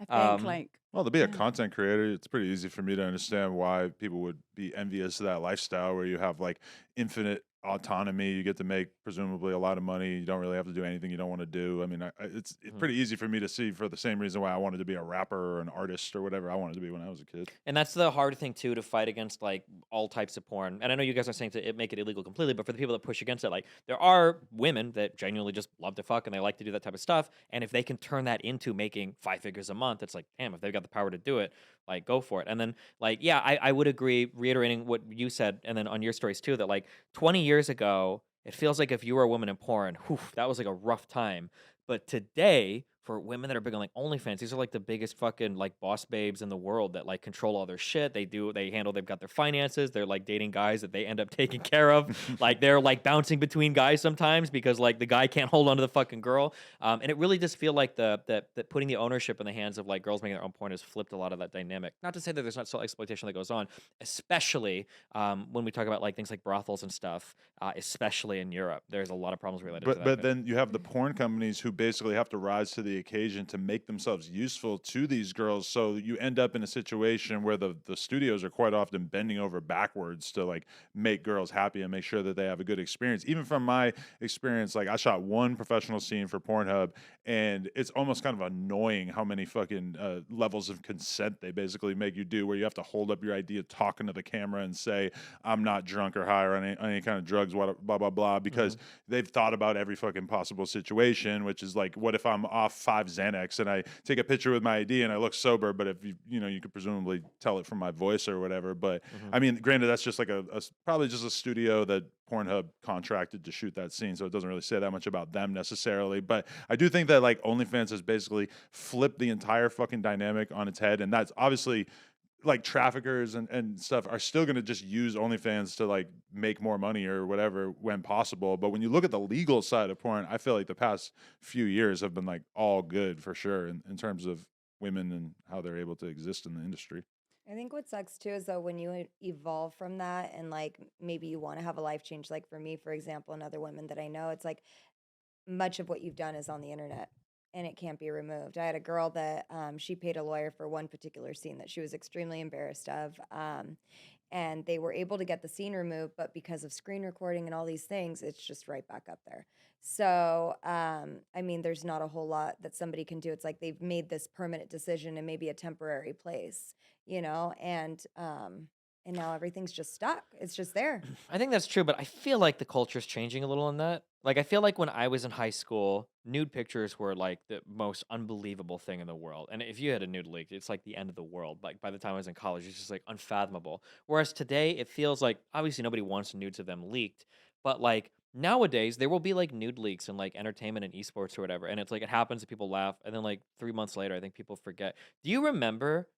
I think Well, to be a Yeah. content creator, it's pretty easy for me to understand why people would be envious of that lifestyle where you have like infinite autonomy. You get to make presumably a lot of money. You don't really have to do anything you don't want to do. I mean, it's pretty easy for me to see for the same reason why I wanted to be a rapper or an artist or whatever I wanted to be when I was a kid. And that's the hard thing too, to fight against like all types of porn. And I know you guys are saying to make it illegal completely, but for the people that push against it, like there are women that genuinely just love to fuck and they like to do that type of stuff. And if they can turn that into making 5 figures a month, it's like, damn, if they've got the power to do it, like go for it. And then like, yeah, I would agree, reiterating what you said, and then on your stories too, that like 20 years ago, it feels like if you were a woman in porn, whew, that was like a rough time. But today, for women that are big on like OnlyFans, these are like the biggest fucking like boss babes in the world that like control all their shit. They've got their finances. They're like dating guys that they end up taking care of. Like they're like bouncing between guys sometimes because like the guy can't hold on to the fucking girl. And it really does feel like that putting the ownership in the hands of like girls making their own porn has flipped a lot of that dynamic. Not to say that there's not still exploitation that goes on, especially when we talk about like things like brothels and stuff, especially in Europe. There's a lot of problems related to that. But then you have the porn companies who basically have to rise to the occasion to make themselves useful to these girls. So you end up in a situation where the studios are quite often bending over backwards to like make girls happy and make sure that they have a good experience. Even from my experience, like I shot one professional scene for Pornhub, and it's almost kind of annoying how many fucking levels of consent they basically make you do, where you have to hold up your ID talking to the camera and say, I'm not drunk or high or on any kind of drugs, blah, blah, blah, because they've thought about every fucking possible situation, which is like, what if I'm off 5 Xanax and I take a picture with my ID and I look sober, but if you could presumably tell it from my voice or whatever. But I mean, granted, that's just like probably just a studio that Pornhub contracted to shoot that scene, so it doesn't really say that much about them necessarily. But I do think that like OnlyFans has basically flipped the entire fucking dynamic on its head, and that's obviously like traffickers and stuff are still going to just use OnlyFans to like make more money or whatever when possible. But when you look at the legal side of porn, I feel like the past few years have been like all good for sure in terms of women and how they're able to exist in the industry. I think what sucks too is though when you evolve from that and like maybe you want to have a life change, like for me, for example, and other women that I know, it's like much of what you've done is on the internet and it can't be removed. I had a girl that she paid a lawyer for one particular scene that she was extremely embarrassed of. And they were able to get the scene removed, but because of screen recording and all these things, it's just right back up there. So, I mean, there's not a whole lot that somebody can do. It's like they've made this permanent decision in maybe a temporary place, and now everything's just stuck. It's just there. I think that's true, but I feel like the culture's changing a little on that. Like, I feel like when I was in high school, nude pictures were like the most unbelievable thing in the world. And if you had a nude leak, it's like the end of the world. Like, by the time I was in college, it's just like unfathomable. Whereas today, it feels like obviously nobody wants nudes of them leaked, but like nowadays, there will be like nude leaks in like entertainment and esports or whatever. And it's like it happens and people laugh. And then like 3 months later, I think people forget. Do you remember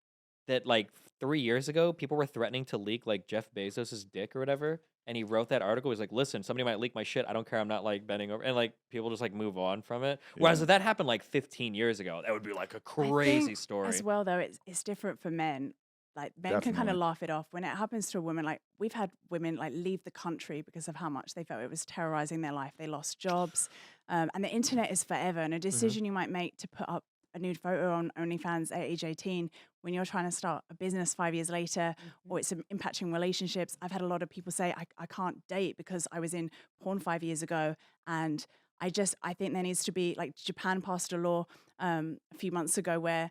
that like 3 years ago, people were threatening to leak like Jeff Bezos's dick or whatever, and he wrote that article. He was like, "Listen, somebody might leak my shit. I don't care. I'm not like bending over." And like people just like move on from it. Whereas Yeah. if that happened like 15 years ago, that would be like a crazy think story. as well, though, it's different for men. Like men can kind Definitely. of laugh it off when it happens to a woman. Like we've had women like leave the country because of how much they felt it was terrorizing their life. They lost jobs, and the internet is forever. And a decision you might make to put up a nude photo on OnlyFans at age 18 when you're trying to start a business 5 years later, or it's impacting relationships. I've had a lot of people say I can't date because I was in porn 5 years ago, and I think there needs to be, like, Japan passed a law a few months ago where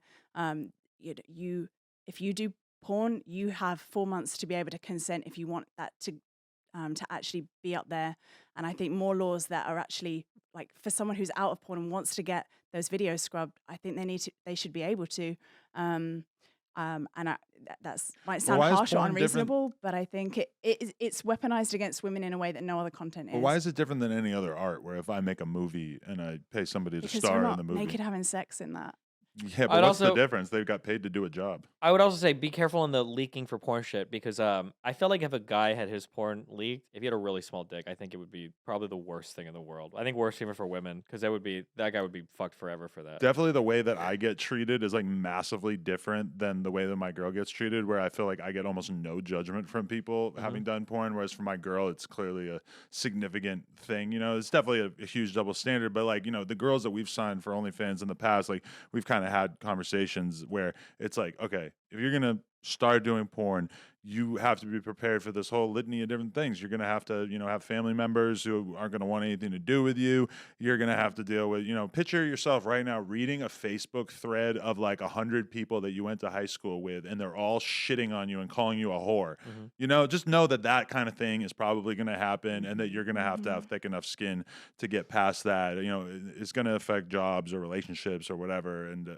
you if you do porn, you have 4 months to be able to consent if you want that to actually be up there. And I think more laws that are actually, like, for someone who's out of porn and wants to get those videos scrubbed, I think they should be able to. That's might sound why is harsh or porn different? unreasonable, but I think it's weaponized against women in a way that no other content is. But why is it different than any other art? Where if I make a movie and I pay somebody to Because star you're in not the movie, naked having sex in that. yeah, but I'd what's the also difference? They've got paid to do a job. I would also say be careful in the leaking for porn shit because I feel like if a guy had his porn leaked, if he had a really small dick, I think it would be probably the worst thing in the world. I think worse even for women because that guy would be fucked forever for that. Definitely the way that I get treated is like massively different than the way that my girl gets treated, where I feel like I get almost no judgment from people having done porn, whereas for my girl, it's clearly a significant thing. It's definitely a huge double standard, but like, the girls that we've signed for OnlyFans in the past, like we've kind of had conversations where it's like, okay, if you're going to start doing porn, you have to be prepared for this whole litany of different things. You're going to have to, have family members who aren't going to want anything to do with you. You're going to have to deal with, picture yourself right now reading a Facebook thread of like 100 people that you went to high school with, and they're all shitting on you and calling you a whore. Just know that kind of thing is probably going to happen, and that you're going to have thick enough skin to get past that. It's going to affect jobs or relationships or whatever. And,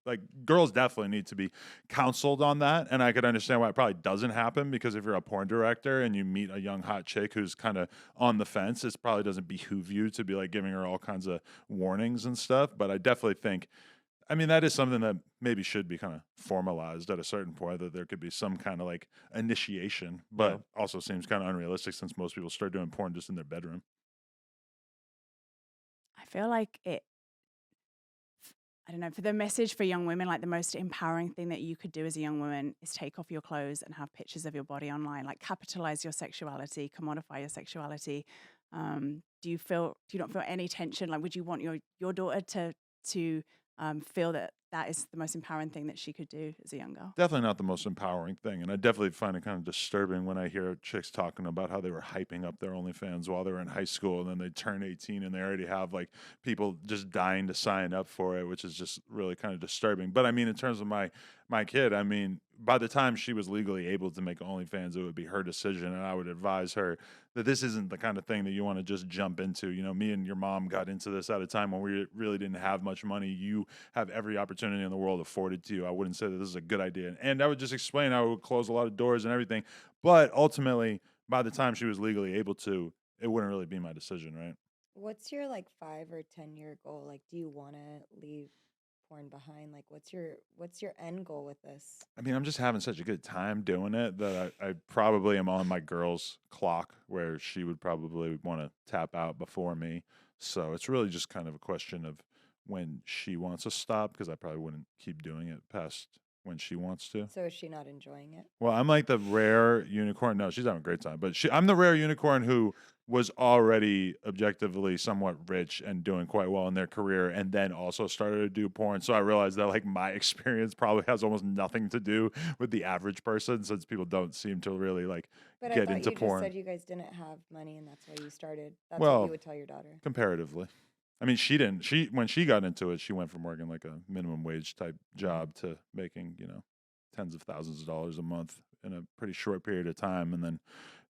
like girls definitely need to be counseled on that. And I could understand why it probably doesn't happen, because if you're a porn director and you meet a young hot chick who's kind of on the fence, it probably doesn't behoove you to be like giving her all kinds of warnings and stuff. But I definitely think, that is something that maybe should be kind of formalized at a certain point, that there could be some kind of like initiation, but also seems kind of unrealistic since most people start doing porn just in their bedroom. I feel like I don't know, for the message for young women, like the most empowering thing that you could do as a young woman is take off your clothes and have pictures of your body online. Like, capitalize your sexuality, commodify your sexuality. Do you not feel any tension? Like, would you want your daughter to feel that is the most empowering thing that she could do as a young girl? Definitely not the most empowering thing. And I definitely find it kind of disturbing when I hear chicks talking about how they were hyping up their OnlyFans while they were in high school, and then they turn 18 and they already have like people just dying to sign up for it, which is just really kind of disturbing. But in terms of my kid, by the time she was legally able to make OnlyFans, it would be her decision. And I would advise her that this isn't the kind of thing that you want to just jump into. Me and your mom got into this at a time when we really didn't have much money. You have every opportunity in the world afforded to you. I wouldn't say that this is a good idea. And I would just explain how it would close a lot of doors and everything. But ultimately, by the time she was legally able to, it wouldn't really be my decision, right? What's your like 5 or 10 year goal? Like, do you want to leave porn behind? Like, what's your end goal with this? I'm just having such a good time doing it that I probably am on my girl's clock, where she would probably want to tap out before me. So it's really just kind of a question of when she wants to stop, because I probably wouldn't keep doing it past when she wants to. So is she not enjoying it? Well, I'm like the rare unicorn. No, she's having a great time, but I'm the rare unicorn who was already objectively somewhat rich and doing quite well in their career, and then also started to do porn. So I realized that like my experience probably has almost nothing to do with the average person, since people don't seem to really like But I get thought into you porn. just said you guys didn't have money and that's why you started. That's Well, what you would tell your daughter. Comparatively. I mean, she didn't. When she got into it, she went from working like a minimum wage type job to making, tens of thousands of dollars a month in a pretty short period of time. And then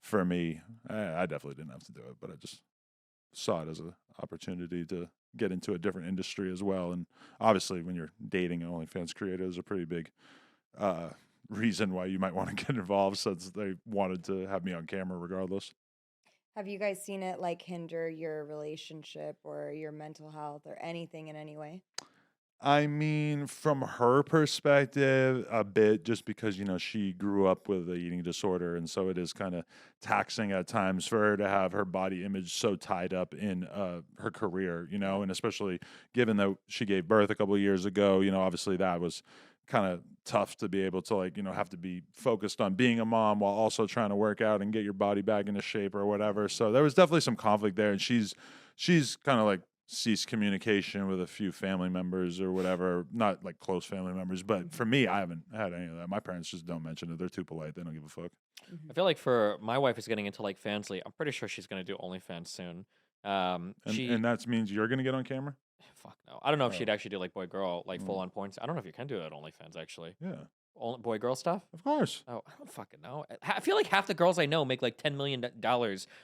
for me, I definitely didn't have to do it, but I just saw it as an opportunity to get into a different industry as well. And obviously, when you're dating an OnlyFans creator, there's a pretty big reason why you might want to get involved, since they wanted to have me on camera regardless. Have you guys seen it like hinder your relationship or your mental health or anything in any way? I mean, from her perspective, a bit, just because, she grew up with an eating disorder. And so it is kind of taxing at times for her to have her body image so tied up in her career, and especially given that she gave birth a couple of years ago, obviously that was kind of tough to be able to like, have to be focused on being a mom while also trying to work out and get your body back into shape or whatever. So there was definitely some conflict there. And she's kind of like ceased communication with a few family members or whatever, not like close family members. But for me, I haven't had any of that. My parents just don't mention it. They're too polite. They don't give a fuck. I feel like for my wife is getting into like Fansly. I'm pretty sure she's gonna do OnlyFans soon. And that means you're going to get on camera? Fuck no. I don't know if Oh. she'd actually do like boy girl, like Mm. full on points. I don't know if you can do that on OnlyFans actually. Yeah, Boy girl stuff. of course. Oh, I don't fucking know. I feel like half the girls I know make like $10 million,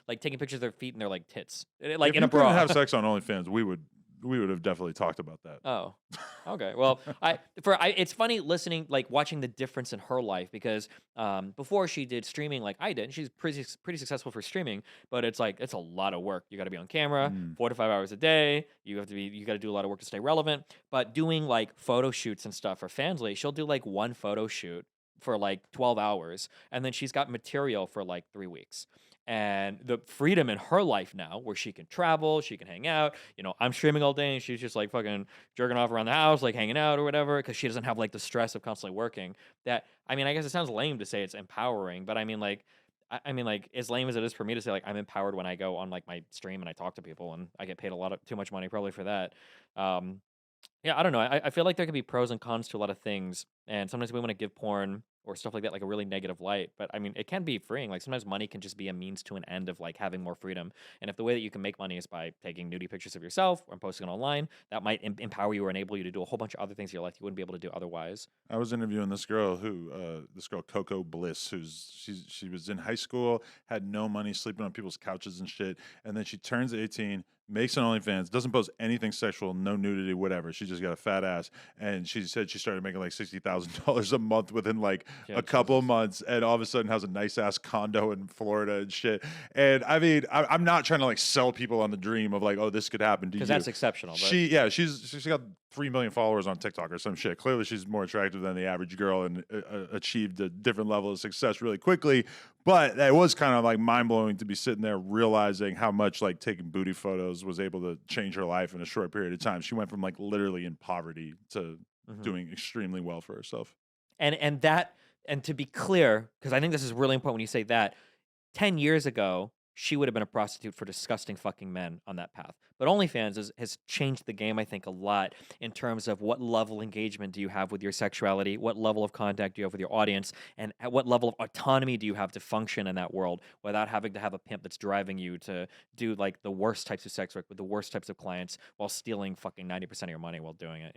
like taking pictures of their feet and their like tits, like If in you a bra. couldn't have sex on OnlyFans, we would have definitely talked about that. Oh, okay. Well, it's funny listening, like watching the difference in her life because before she did streaming like I did, and she's pretty successful for streaming, but it's a lot of work. You got to be on camera 4 to 5 hours a day. You got to do a lot of work to stay relevant. But doing like photo shoots and stuff for Fansly, she'll do like one photo shoot for like 12 hours, and then she's got material for like 3 weeks. And the freedom in her life now where she can travel, she can hang out. I'm streaming all day and she's just like fucking jerking off around the house, like hanging out or whatever, because she doesn't have like the stress of constantly working. I guess it sounds lame to say it's empowering, but I mean, like, as lame as it is for me to say, like, I'm empowered when I go on like my stream and I talk to people and I get paid too much money probably for that. Yeah, I don't know. I feel like there could be pros and cons to a lot of things, and sometimes we want to give porn or stuff like that like a really negative light. But I mean, it can be freeing. Like sometimes money can just be a means to an end of like having more freedom. And if the way that you can make money is by taking nudie pictures of yourself or posting it online, that might empower you or enable you to do a whole bunch of other things in your life you wouldn't be able to do otherwise. I was interviewing this girl Coco Bliss, she was in high school, had no money, sleeping on people's couches and shit, and then she turns 18, makes an OnlyFans, doesn't post anything sexual, no nudity, whatever. She just got a fat ass, and she said she started making like $60,000 a month within like a couple of months, and all of a sudden has a nice ass condo in Florida and shit. And I mean, I'm not trying to like sell people on the dream of like, oh, this could happen to you. Because that's exceptional. But She's got 3 million followers on TikTok or some shit. Clearly, she's more attractive than the average girl and achieved a different level of success really quickly. But it was kind of like mind blowing to be sitting there realizing how much like taking booty photos was able to change her life in a short period of time. She went from like literally in poverty to doing extremely well for herself. And to be clear, because I think this is really important when you say that, 10 years ago, she would have been a prostitute for disgusting fucking men on that path. But OnlyFans has changed the game, I think, a lot in terms of what level of engagement do you have with your sexuality, what level of contact do you have with your audience, and at what level of autonomy do you have to function in that world without having to have a pimp that's driving you to do like the worst types of sex work with the worst types of clients while stealing fucking 90% of your money while doing it,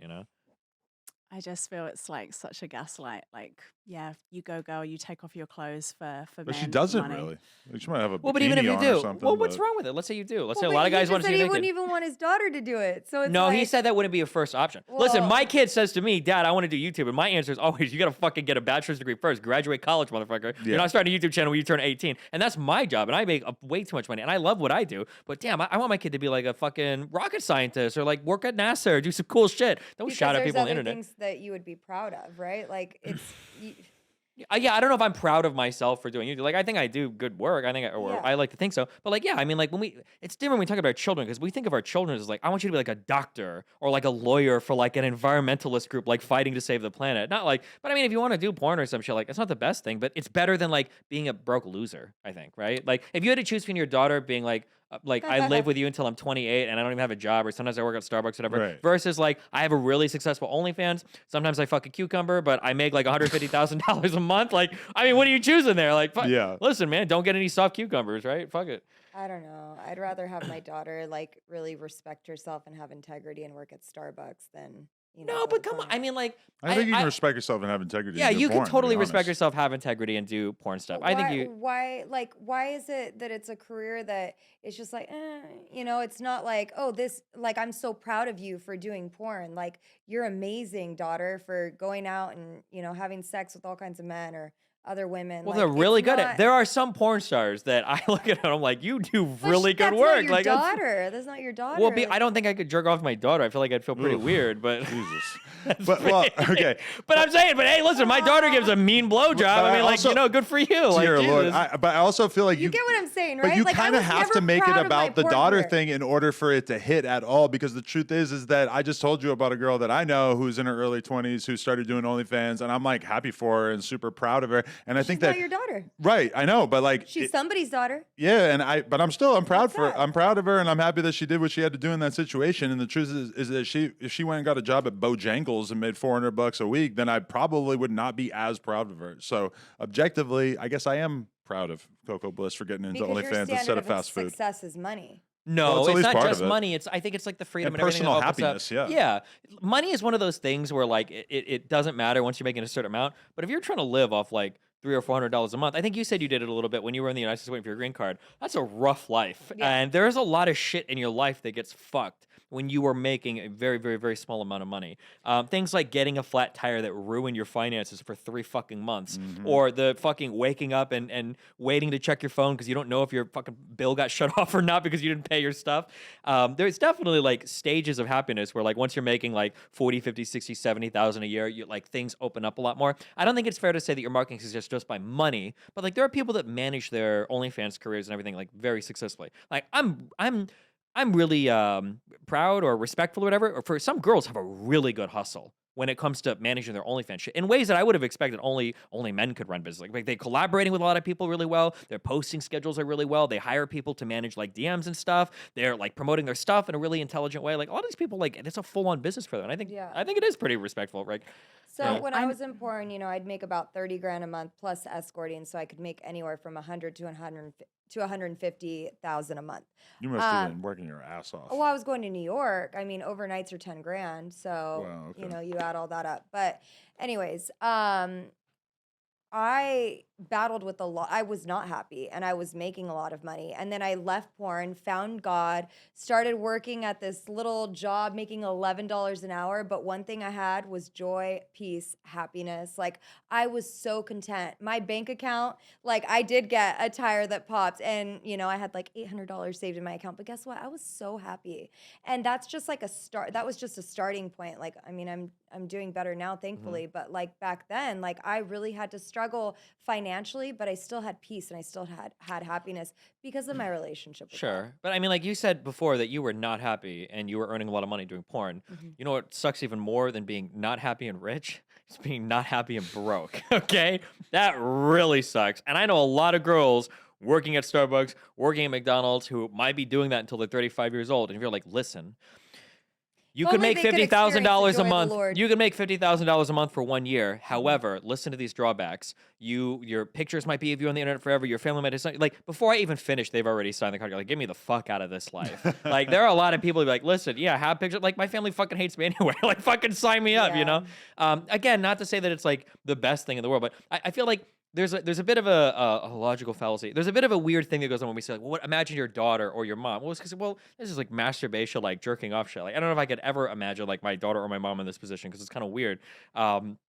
I just feel it's like such a gaslight. Like, yeah, you go, girl, you take off your clothes for But men she for doesn't money. really. Like, she might have a Well, but even if bikini you on or do, something, well, what's but- wrong with it? Let's say you do. Let's Well, say a lot but of guys he want just to see said you he wouldn't naked. even want his daughter to do it. So it's No, he like, said that wouldn't be a first option. Listen, Well- my kid says to me, Dad, I want to do YouTube. And my answer is always, you got to fucking get a bachelor's degree first. Graduate college, motherfucker. Yeah. You're not starting a YouTube channel when you turn 18. And that's my job. And I make way too much money. And I love what I do. But damn, I want my kid to be like a fucking rocket scientist or like work at NASA or do some cool shit. Don't because shout at there's people on the other internet. things that you would be proud of, right? Like it's Yeah, I don't know if I'm proud of myself for doing YouTube. Like, I think I do good work. I think, or Yeah. I like to think so. But like, yeah, I mean, like it's different when we talk about children because we think of our children as like, I want you to be like a doctor or like a lawyer for like an environmentalist group, like fighting to save the planet. Not like, but I mean, if you want to do porn or some shit, like, it's not the best thing, but it's better than like being a broke loser. I think, right? Like, if you had to choose between your daughter being like I live with you until I'm 28 and I don't even have a job, or sometimes I work at Starbucks, whatever. Right. Versus like I have a really successful OnlyFans. Sometimes I fuck a cucumber, but I make like $150,000 a month. Like, I mean, what are you choosing there? Like, Yeah. listen, man, don't get any soft cucumbers, right? Fuck it. I don't know. I'd rather have my daughter like really respect herself and have integrity and work at Starbucks than No, go but to come on. porn. I mean, like, I think you can respect yourself and have integrity. yeah, and do you can porn, to be totally respect honest. yourself, have integrity, and do porn stuff. But I think you. why is it that it's a career that it's just like, it's not like, oh, this, like, I'm so proud of you for doing porn. Like, you're amazing, daughter, for going out and, having sex with all kinds of men or other women. Well, Like, they're really it's good at. not- There are some porn stars that I look at and I'm like, you do But really good that's work. Not your Like, daughter. That's not your daughter. well, Like, I don't think I could jerk off my daughter. I feel like I'd feel pretty Oof. weird, but Jesus. That's But, well, pretty- okay. But I'm saying, but hey, listen, my daughter gives a mean blowjob. But I I mean, like, also- good for you. Like, Dear Lord, Jesus. but I also feel like you get what I'm saying, right? But you Like, I kind of was have never to make it proud of my about the porn daughter career. thing in order for it to hit at all. Because the truth is that I just told you about a girl that I know who's in her early 20s who started doing OnlyFans, and I'm like happy for her and super proud of her. And I She's think not that your daughter. right, I know, but like She's somebody's daughter. yeah, but I'm proud That's it. I'm proud of her, and I'm happy that she did what she had to do in that situation. And the truth is that if she went and got a job at Bojangles and made $400 a week, then I probably would not be as proud of her. So objectively, I guess I am proud of Coco Bliss for getting into Because your OnlyFans standard instead of of fast food. success is money. No, Well, it's at it's least not part just of it. money. I think it's like the freedom And and everything that personal opens up. happiness, Yeah, money is one of those things where like it doesn't matter once you're making a certain amount. But if you're trying to live off like $300 or $400 a month, I think you said you did it a little bit when you were in the United States waiting for your green card. That's a rough life, Yeah. and there's a lot of shit in your life that gets fucked when you are making a very, very, very small amount of money. Things like getting a flat tire that ruin your finances for 3 fucking months, or the fucking waking up and waiting to check your phone because you don't know if your fucking bill got shut off or not because you didn't pay your stuff. There's definitely like stages of happiness where like once you're making like 40, 50, 60, 70,000 a year, you like things open up a lot more. I don't think it's fair to say that your marketing success just by money, but like there are people that manage their OnlyFans careers and everything like very successfully. Like I'm really proud or respectful or whatever. Or for some girls have a really good hustle when it comes to managing their OnlyFans shit in ways that I would have expected only men could run business. Like they're collaborating with a lot of people really well. Their posting schedules are really well. They hire people to manage like DMs and stuff. They're like promoting their stuff in a really intelligent way. Like a lot of these people, like it's a full on business for them. And I think it is pretty respectful. Right? So when I was in porn, I'd make about 30 grand a month plus escorting, so I could make anywhere from 100 to 150,000 a month. You must have been working your ass off. Well, I was going to New York. I mean, overnights are 10 grand, so Wow, okay. you add all that up. But anyways, I battled with a lot. I was not happy and I was making a lot of money. And then I left porn, found God, started working at this little job making $11 an hour. But one thing I had was joy, peace, happiness. Like I was so content. My bank account, like I did get a tire that popped and, I had like $800 saved in my account. But guess what? I was so happy. And that's just like a start. That was just a starting point. Like, I mean, I'm doing better now, thankfully. But like back then, like I really had to struggle financially, but I still had peace and I still had happiness because of my relationship with God. Sure. But I mean, like you said before that you were not happy and you were earning a lot of money doing porn. You know what sucks even more than being not happy and rich? It's being not happy and broke. Okay? That really sucks. And I know a lot of girls working at Starbucks, working at McDonald's who might be doing that until they're 35 years old. And if you're like, listen, you could Only make they could $50,000 experience the joy a of the month. Lord. You could make $50,000 a month for 1 year. However, listen to these drawbacks. Your pictures might be of you on the internet forever. Your family might decide, like before I even finish, they've already signed the contract. Like, get me the fuck out of this life. Like, there are a lot of people who be like, listen, yeah, have pictures. Like, my family fucking hates me anyway. Like, fucking sign me up, Again, not to say that it's like the best thing in the world, but I feel like there's a bit of a logical fallacy. There's a bit of a weird thing that goes on when we say, like, well, imagine your daughter or your mom. Well, it's because, this is like masturbation, like jerking off shit. Like, I don't know if I could ever imagine like my daughter or my mom in this position because it's kind of weird.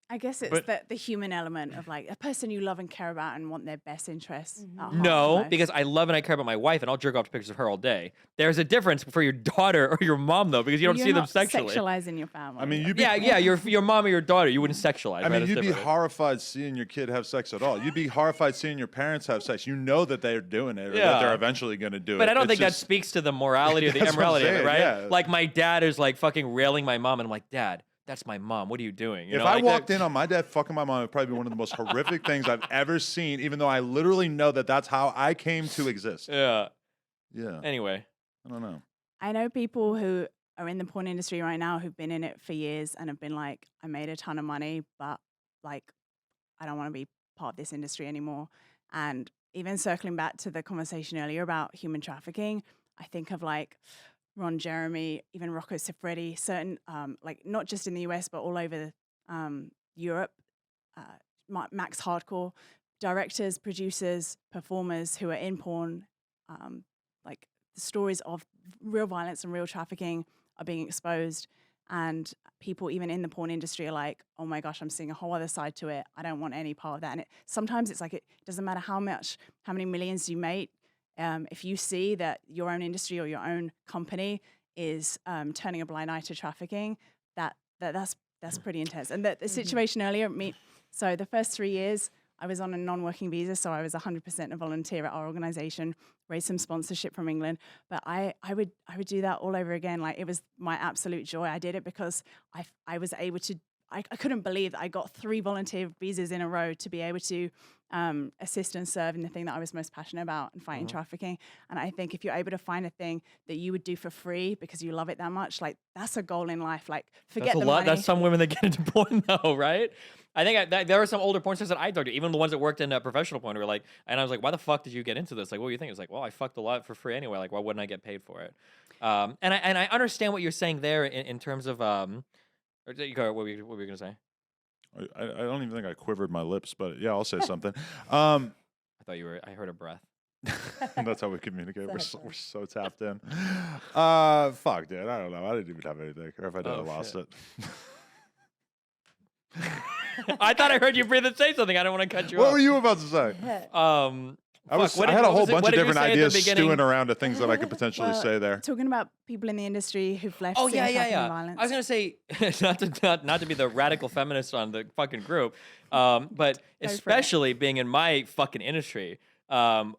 I guess it's the human element of like a person you love and care about and want their best interests. At heart No, most. because I love and I care about my wife, and I'll jerk off to pictures of her all day. There's a difference for your daughter or your mom, though, because you don't You're see them not sexually. sexualizing your family. I mean, you'd be Yeah, your mom or your daughter, you wouldn't sexualize. I right? mean, That's you'd be different. horrified seeing your kid have sex at all. You'd be horrified seeing your parents have sex. You know that they're doing it, or that Yeah. they're eventually going to do it. But I don't It's think that just- speaks to the morality or the That's what I'm immorality of it, saying, right? yeah. Like my dad is like fucking railing my mom, and I'm like, Dad, that's my mom. What are you doing? You If know, I like walked that- in on my dad fucking my mom, it'd probably be one of the most horrific things I've ever seen, even though I literally know that that's how I came to exist. Yeah. Yeah. Anyway. I don't know. I know people who are in the porn industry right now who've been in it for years and have been like, I made a ton of money, but like, I don't want to be part of this industry anymore. And even circling back to the conversation earlier about human trafficking, I think of like Ron Jeremy, even Rocco Siffredi, certain, like not just in the US, but all over Europe, Max Hardcore, directors, producers, performers who are in porn, like the stories of real violence and real trafficking are being exposed. And people even in the porn industry are like, oh my gosh, I'm seeing a whole other side to it. I don't want any part of that. And sometimes it's like, it doesn't matter how many millions you make. If you see that your own industry or your own company is turning a blind eye to trafficking, that's pretty intense. And the situation earlier, so the first 3 years, I was on a non-working visa, so I was 100% a volunteer at our organization, raised some sponsorship from England. But I would do that all over again. Like, it was my absolute joy. I did it because I was able to, I couldn't believe that I got 3 volunteer visas in a row to be able to assist and serve in the thing that I was most passionate about and fighting trafficking. And I think if you're able to find a thing that you would do for free because you love it that much, like that's a goal in life. Like, forget That's a the lot. money. That's some women that get into porn, though, right? I think there are some older porn stars that I talked to, even the ones that worked in professional porn, who were like, and I was like, why the fuck did you get into this? Like, what do you think? It's like, well, I fucked a lot for free anyway. Like, why wouldn't I get paid for it? And I understand what you're saying there in terms of what were you gonna say? I don't even think I quivered my lips, but yeah, I'll say something. I thought I heard a breath. That's how we communicate. We're so tapped in. Fuck, dude. I don't know. I didn't even have anything. Or if I did, I lost it. I thought I heard you breathe and say something. I don't want to cut you What off. were you about to say? I had a whole bunch of different ideas stewing around of things that I could potentially say there. Talking about people in the industry who've left. Oh seeing trafficking and yeah. violence. I was gonna say not to be the radical feminist on the fucking group, but especially being in my fucking industry.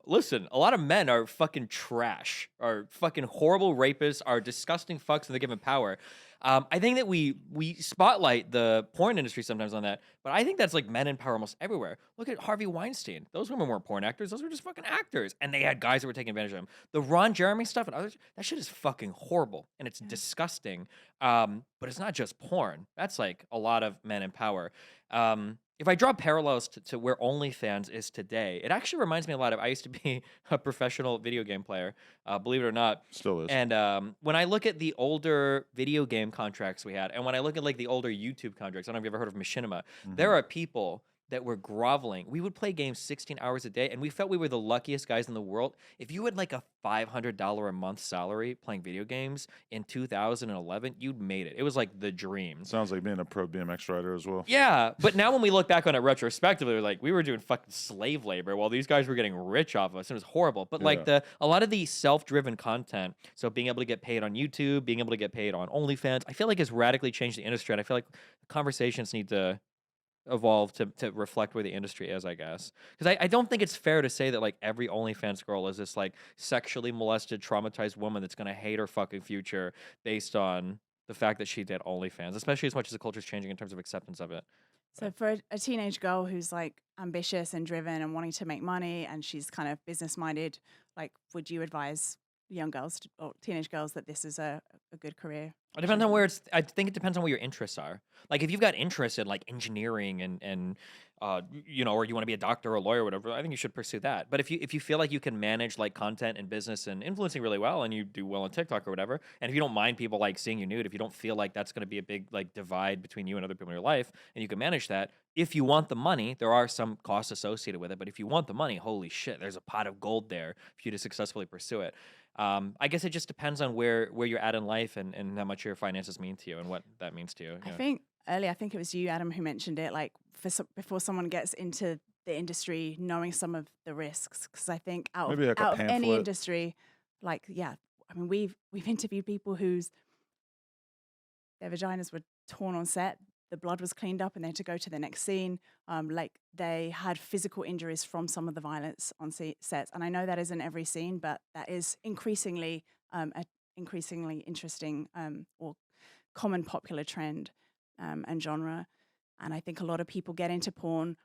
Listen, a lot of men are fucking trash, are fucking horrible rapists, are disgusting fucks, and they're given power. I think that we spotlight the porn industry sometimes on that, but I think that's like men in power almost everywhere. Look at Harvey Weinstein. Those women weren't porn actors. Those were just fucking actors. And they had guys that were taking advantage of them. The Ron Jeremy stuff and others, that shit is fucking horrible. And it's disgusting. But it's not just porn. That's like a lot of men in power. If I draw parallels to where OnlyFans is today, it actually reminds me a lot of, I used to be a professional video game player, believe it or not. Still is. And when I look at the older video game contracts we had, and when I look at like the older YouTube contracts, I don't know if you've ever heard of Machinima, there are people that were groveling. We would play games 16 hours a day, and we felt we were the luckiest guys in the world. If you had like a $500 a month salary playing video games in 2011, you'd made it. It was like the dream. Sounds like being a pro BMX rider as well. Yeah, but now when we look back on it retrospectively, we're like, we were doing fucking slave labor while these guys were getting rich off of us. It was horrible. But like a lot of the self-driven content, so being able to get paid on YouTube, being able to get paid on OnlyFans, I feel like has radically changed the industry. And I feel like conversations need to evolve to reflect where the industry is, I guess. Because I don't think it's fair to say that like every OnlyFans girl is this like sexually molested, traumatized woman that's gonna hate her fucking future based on the fact that she did OnlyFans, especially as much as the culture's changing in terms of acceptance of it. So for a teenage girl who's like ambitious and driven and wanting to make money and she's kind of business minded, like would you advise young girls or teenage girls that this is a good career? It depends on where it's. I think it depends on what your interests are. Like if you've got interest in like engineering and you know, or you want to be a doctor or a lawyer or whatever, I think you should pursue that. But if you feel like you can manage like content and business and influencing really well, and you do well on TikTok or whatever, and if you don't mind people like seeing you nude, if you don't feel like that's going to be a big like divide between you and other people in your life, and you can manage that, if you want the money, there are some costs associated with it. But if you want the money, holy shit, there's a pot of gold there for you to successfully pursue it. I guess it just depends on where you're at in life and how much your finances mean to you and what that means to you. I think earlier, I think it was you, Adam, who mentioned it, like before someone gets into the industry, knowing some of the risks. Because I think Maybe like a out of any pamphlet. industry, like, yeah, I mean, we've interviewed people whose their vaginas were torn on set, the blood was cleaned up, and they had to go to the next scene. Like they had physical injuries from some of the violence on sets. And I know that isn't every scene, but that is increasingly a increasingly interesting or common popular trend and genre. And I think a lot of people get into porn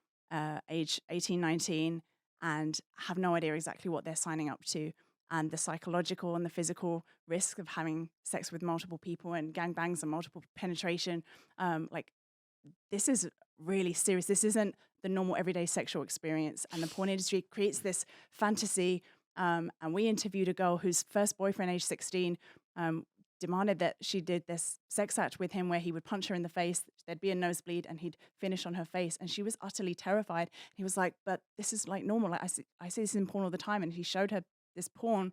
age 18, 19 and have no idea exactly what they're signing up to. And the psychological and the physical risk of having sex with multiple people and gangbangs and multiple penetration, like this is really serious. This isn't the normal everyday sexual experience. And the porn industry creates this fantasy. And we interviewed a girl whose first boyfriend, age 16, demanded that she did this sex act with him where he would punch her in the face, there'd be a nosebleed, and he'd finish on her face. And she was utterly terrified. He was like, but this is like normal. Like, I see this in porn all the time. And he showed her this porn.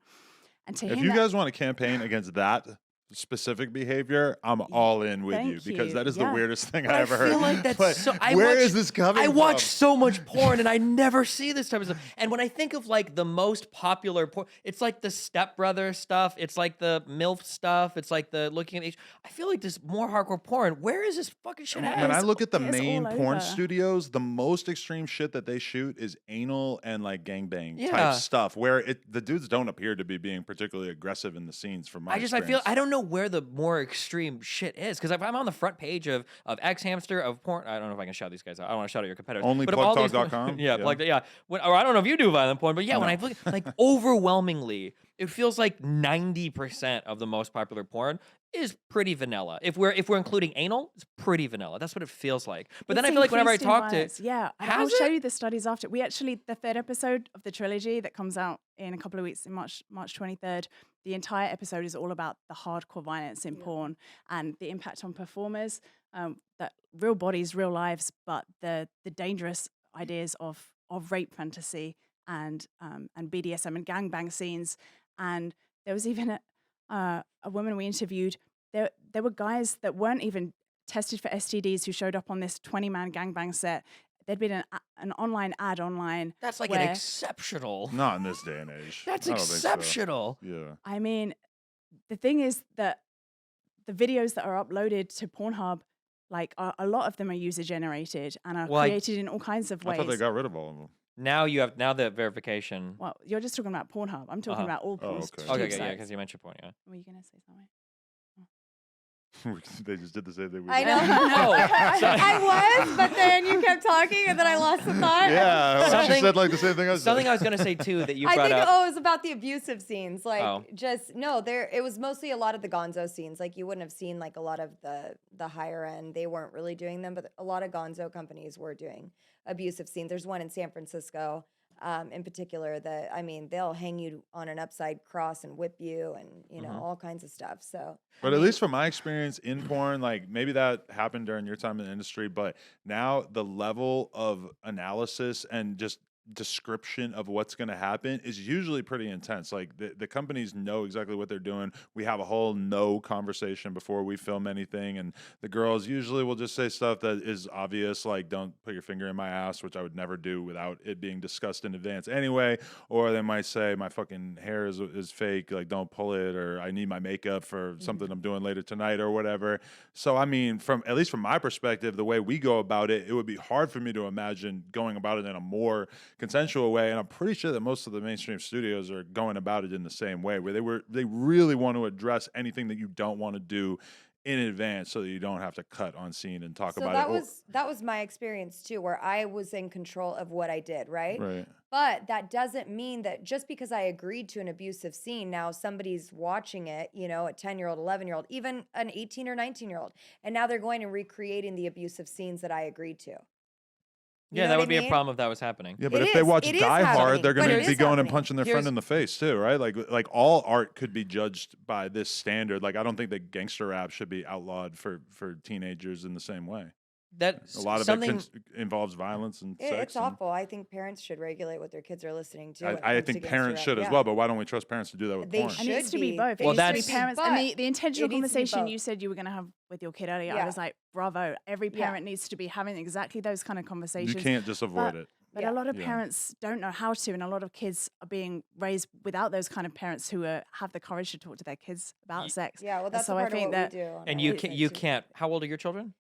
And to If him, you guys want to campaign against that specific behavior, I'm all in with you Thank because you. that is the Yeah. weirdest thing But I I ever feel heard. like that's But so. where is this coming I from? watch so much porn and I never see this type of stuff. And when I think of like the most popular porn, it's like the stepbrother stuff. It's like the MILF stuff. It's like the looking at age. I feel like this more hardcore porn. Where is this fucking shit at? When I It's- look at the it's main all porn over. studios, the most extreme shit that they shoot is anal and like gangbang Yeah. type stuff, where the dudes don't appear to be being particularly aggressive in the scenes. From my I experience. I don't know where the more extreme shit is because if I'm on the front page of X Hamster of porn, I don't know if I can shout these guys out. I don't want to shout out your competitors. Only but if all these- plugtalk.com? yeah, Yeah. plug, yeah. Or I don't know if you do violent porn, but yeah, when No. I look like overwhelmingly, it feels like 90% of the most popular porn is pretty vanilla. If we're including anal, it's pretty vanilla. That's what it feels like. But then I It's feel like whenever I increased in talk to violence. Yeah, and I'll Has show it? you the studies after. We actually, the third episode of the trilogy that comes out in a couple of weeks, in March 23rd, the entire episode is all about the hardcore violence in porn and the impact on performers, that real bodies, real lives, but the dangerous ideas of rape fantasy and BDSM and gangbang scenes. And there was even a woman we interviewed. There were guys that weren't even tested for STDs who showed up on this 20-man gangbang set. There'd been an online ad online. that's like where, an exceptional. Not in this day and age. That's I don't think so. exceptional. Yeah. I mean, the thing is that the videos that are uploaded to Pornhub, like a lot of them are user generated and are Well, created in all kinds of I ways. thought they got rid of all of them. Now the verification. Well, you're just talking about Pornhub. I'm talking about all porn. okay. tube Okay, yeah, sites. because you mentioned porn. Yeah. Were you gonna say something? They just did the same thing. We I did. know. No. I was, but then you kept talking, and then I lost the thought. Yeah, she Something- said like the same thing I said. Something I was gonna say too that you I brought think up. it was about the abusive scenes. Like it was mostly a lot of the gonzo scenes. Like you wouldn't have seen like a lot of the higher end. They weren't really doing them, but a lot of gonzo companies were doing abusive scenes. There's one in San Francisco, in particular that they'll hang you on an upside cross and whip you and all kinds of stuff. So But at least from my experience in porn, like maybe that happened during your time in the industry, but now the level of analysis and just description of what's going to happen is usually pretty intense. Like the companies know exactly what they're doing. We have a whole no conversation before we film anything, and the girls usually will just say stuff that is obvious, like don't put your finger in my ass, which I would never do without it being discussed in advance anyway. Or they might say my fucking hair is fake, like don't pull it, or I need my makeup for something I'm doing later tonight or whatever. So I mean, at least from my perspective, the way we go about it, it would be hard for me to imagine going about it in a more consensual way, and I'm pretty sure that most of the mainstream studios are going about it in the same way, where they really want to address anything that you don't want to do in advance, so that you don't have to cut on scene and talk about it. That was my experience too, where I was in control of what I did, right? Right. But that doesn't mean that just because I agreed to an abusive scene, now somebody's watching it, a 10-year-old, 11-year-old, even an 18 or 19-year-old, and now they're going and recreating the abusive scenes that I agreed to. You Yeah, know that what would I be a mean? problem if that was happening. Yeah, but It if they is. watch It is Die Hard, happening, they're going but to it be is going and happening. punching their friend in the face too, right? Like all art could be judged by this standard. Like I don't think that gangster rap should be outlawed for teenagers in the same way. That's A lot of something. it involves violence and sex. It's awful. I think parents should regulate what their kids are listening to. when it I comes to think gangster parents rap. should as Yeah. well, but why don't we trust parents to do that with They porn? should It needs to be be. both. It Well, It needs to that's- be parents. And but the intentional it needs to be conversation both. you said you were going to have with your kid earlier, I Yeah. was like, bravo. Every Yeah. parent needs to be having exactly those kind of You conversations. can't just avoid it. But Yeah. a lot of Yeah. parents don't know how to, and a lot of kids are being raised without those kind of parents who have the courage to talk to their kids about sex. Yeah, well, And that's so a I part of think what that we do. on And our you website, can you too. can't. How old are your children?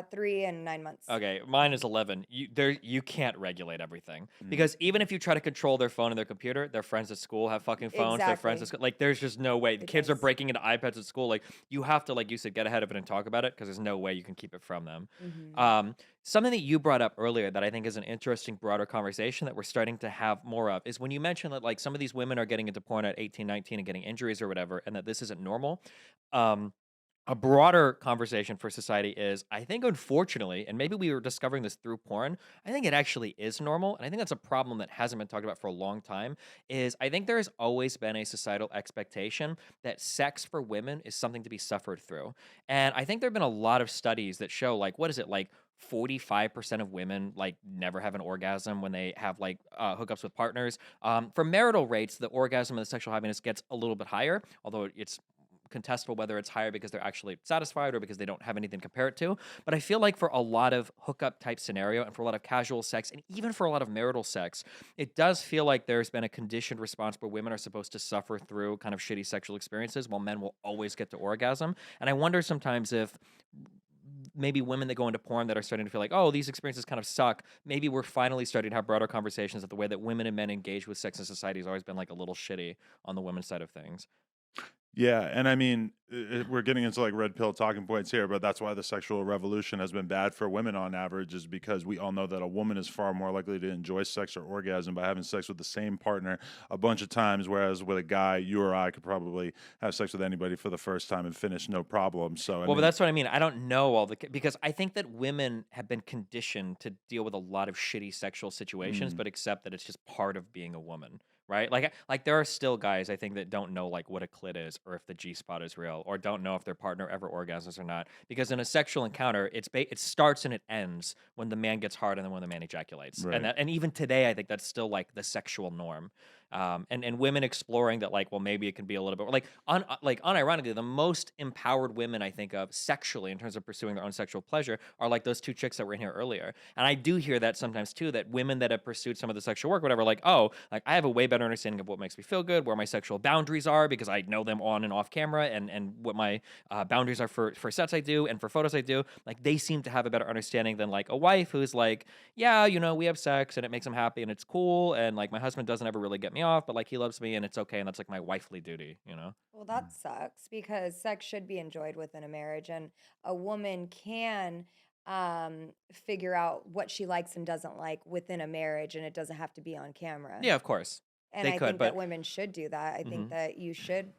3 and 9 months. Okay, mine is 11. You can't regulate everything Mm. because even if you try to control their phone and their computer, their friends at school have fucking phones. Their friends at Exactly. school, like there's just no way. The kids are Because- breaking into iPads at school. Like you have to, like you said, get ahead of it and talk about it because there's no way you can keep it from them. Mhm. Something that you brought up earlier that I think is an interesting broader conversation that we're starting to have more of is when you mentioned that like some of these women are getting into porn at 18, 19 and getting injuries or whatever, and that this isn't normal. A broader conversation for society is, I think, unfortunately, and maybe we were discovering this through porn, I think it actually is normal. And I think that's a problem that hasn't been talked about for a long time. Is I think there has always been a societal expectation that sex for women is something to be suffered through. And I think there have been a lot of studies that show, like, what is it, like 45% of women like never have an orgasm when they have like hookups with partners. For marital rates, the orgasm and the sexual happiness gets a little bit higher, although it's contestable whether it's higher because they're actually satisfied or because they don't have anything to compare it to. But I feel like for a lot of hookup type scenario and for a lot of casual sex and even for a lot of marital sex, it does feel like there's been a conditioned response where women are supposed to suffer through kind of shitty sexual experiences while men will always get to orgasm. And I wonder sometimes if maybe women that go into porn that are starting to feel like, oh, these experiences kind of suck. Maybe we're finally starting to have broader conversations that the way that women and men engage with sex in society has always been like a little shitty on the women's side of things. Yeah, and I mean, we're getting into like red pill talking points here, but that's why the sexual revolution has been bad for women on average, is because we all know that a woman is far more likely to enjoy sex or orgasm by having sex with the same partner a bunch of times, whereas with a guy, you or I could probably have sex with anybody for the first time and finish no problem. So, Well, but that's what I mean. I don't know all the because I think that women have been conditioned to deal with a lot of shitty sexual situations, but accept that it's just part of being a woman, right? Like there are still guys I think that don't know like what a clit is or if the G spot is real or don't know if their partner ever orgasms or not. Because in a sexual encounter, it starts and it ends when the man gets hard and then when the man ejaculates, Right. and even today I think that's still like the sexual norm. And women exploring that, like, well, maybe it can be a little bit like unironically, the most empowered women I think of sexually in terms of pursuing their own sexual pleasure are like those two chicks that were in here earlier. And I do hear that sometimes too, that women that have pursued some of the sexual work, whatever, like, oh, like I have a way better understanding of what makes me feel good, where my sexual boundaries are because I know them on and off camera, and what my boundaries are for sets I do and for photos I do. Like they seem to have a better understanding than like a wife who's like, yeah, you know, we have sex and it makes him happy and it's cool, and like my husband doesn't ever really get me off, but like he loves me and it's okay, and that's like my wifely duty, you know? Well, that sucks because sex should be enjoyed within a marriage, and a woman can figure out what she likes and doesn't like within a marriage, and it doesn't have to be on camera. Yeah, of course. And They I could, think but that women should do that. I think Mhm. that you should,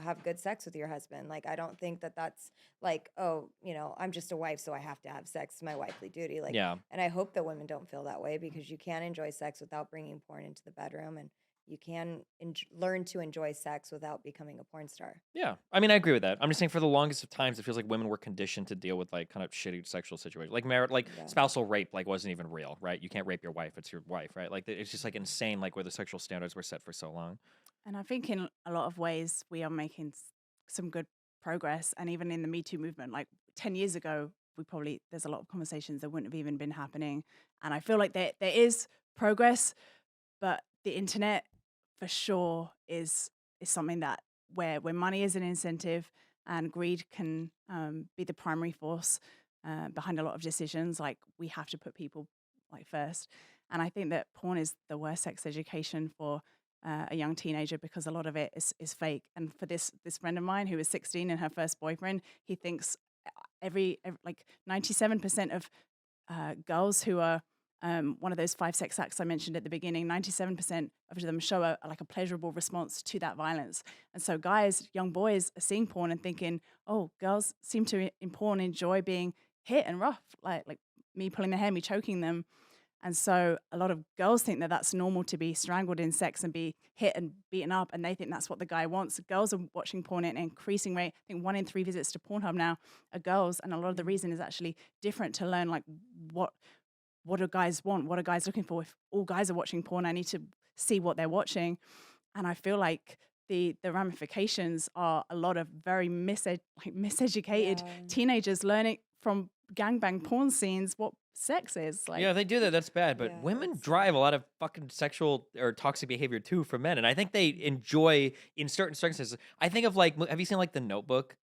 have good sex with your husband. Like, I don't think that that's like, oh, I'm just a wife, so I have to have sex. It's my wifely duty. Like, Yeah. and I hope that women don't feel that way because you can enjoy sex without bringing porn into the bedroom, and you can learn to enjoy sex without becoming a porn star. Yeah, I mean, I agree with that. I'm just saying, for the longest of times, it feels like women were conditioned to deal with like kind of shitty sexual situations, like Yeah. spousal rape, like wasn't even real, right? You can't rape your wife; it's your wife, right? Like it's just like insane, like where the sexual standards were set for so long. And I think in a lot of ways, we are making some good progress. And even in the Me Too movement, like 10 years ago, there's a lot of conversations that wouldn't have even been happening. And I feel like there is progress, but the internet for sure is something that where money is an incentive and greed can be the primary force behind a lot of decisions. Like we have to put people like first. And I think that porn is the worst sex education for a young teenager because a lot of it is fake. And for this friend of mine who was 16 and her first boyfriend, he thinks every like 97% of girls who are one of those 5 sex acts I mentioned at the beginning, 97% of them show a pleasurable response to that violence. And so guys, young boys are seeing porn and thinking, oh, girls seem to in porn enjoy being hit and rough, like me pulling their hair, me choking them. And so a lot of girls think that that's normal to be strangled in sex and be hit and beaten up, and they think that's what the guy wants. Girls are watching porn at an increasing rate. I think 1 in 3 visits to Pornhub now are girls, and a lot of the reason is actually different to learn like what do guys want, what are guys looking for. If all guys are watching porn, I need to see what they're watching, and I feel like the ramifications are a lot of very miseducated teenagers learning from gangbang porn scenes what sex is. Like, Yeah, they do that. That's bad. But Yeah, women that's drive a lot of fucking sexual or toxic behavior too for men, and I think they enjoy in certain circumstances. I think of like, have you seen like The Notebook?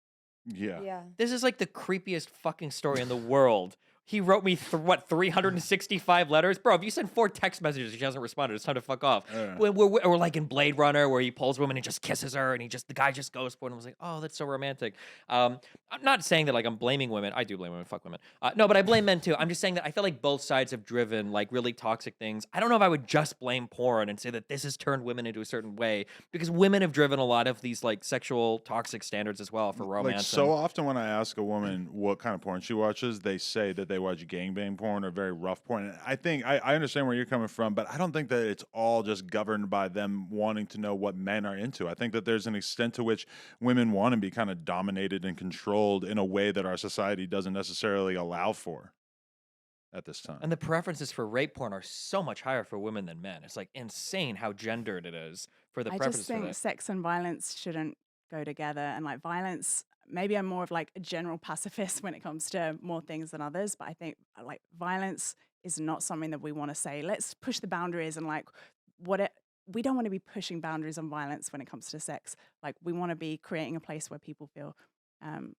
Yeah. Yeah. This is like the creepiest fucking story in the world. He wrote me 365 letters, bro. If you send 4 text messages, she hasn't responded. It's time to fuck off. We're like in Blade Runner, where he pulls women and just kisses her, and the guy just goes for it. And I was like, oh, that's so romantic. I'm not saying that like I'm blaming women. I do blame women. Fuck women. No, but I blame men too. I'm just saying that I feel like both sides have driven like really toxic things. I don't know if I would just blame porn and say that this has turned women into a certain way, because women have driven a lot of these like sexual toxic standards as well for romance. Like so often when I ask a woman what kind of porn she watches, they say that they watch gangbang porn or very rough porn. And I think I understand where you're coming from, but I don't think that it's all just governed by them wanting to know what men are into. I think that there's an extent to which women want to be kind of dominated and controlled in a way that our society doesn't necessarily allow for at this time. And the preferences for rape porn are so much higher for women than men. It's like insane how gendered it is for the I preferences just think for that. sex and violence shouldn't go together. And like violence, maybe I'm more of like a general pacifist when it comes to more things than others. But I think like violence is not something that we want to say, let's push the boundaries and like we don't want to be pushing boundaries on violence when it comes to sex. Like we want to be creating a place where people feel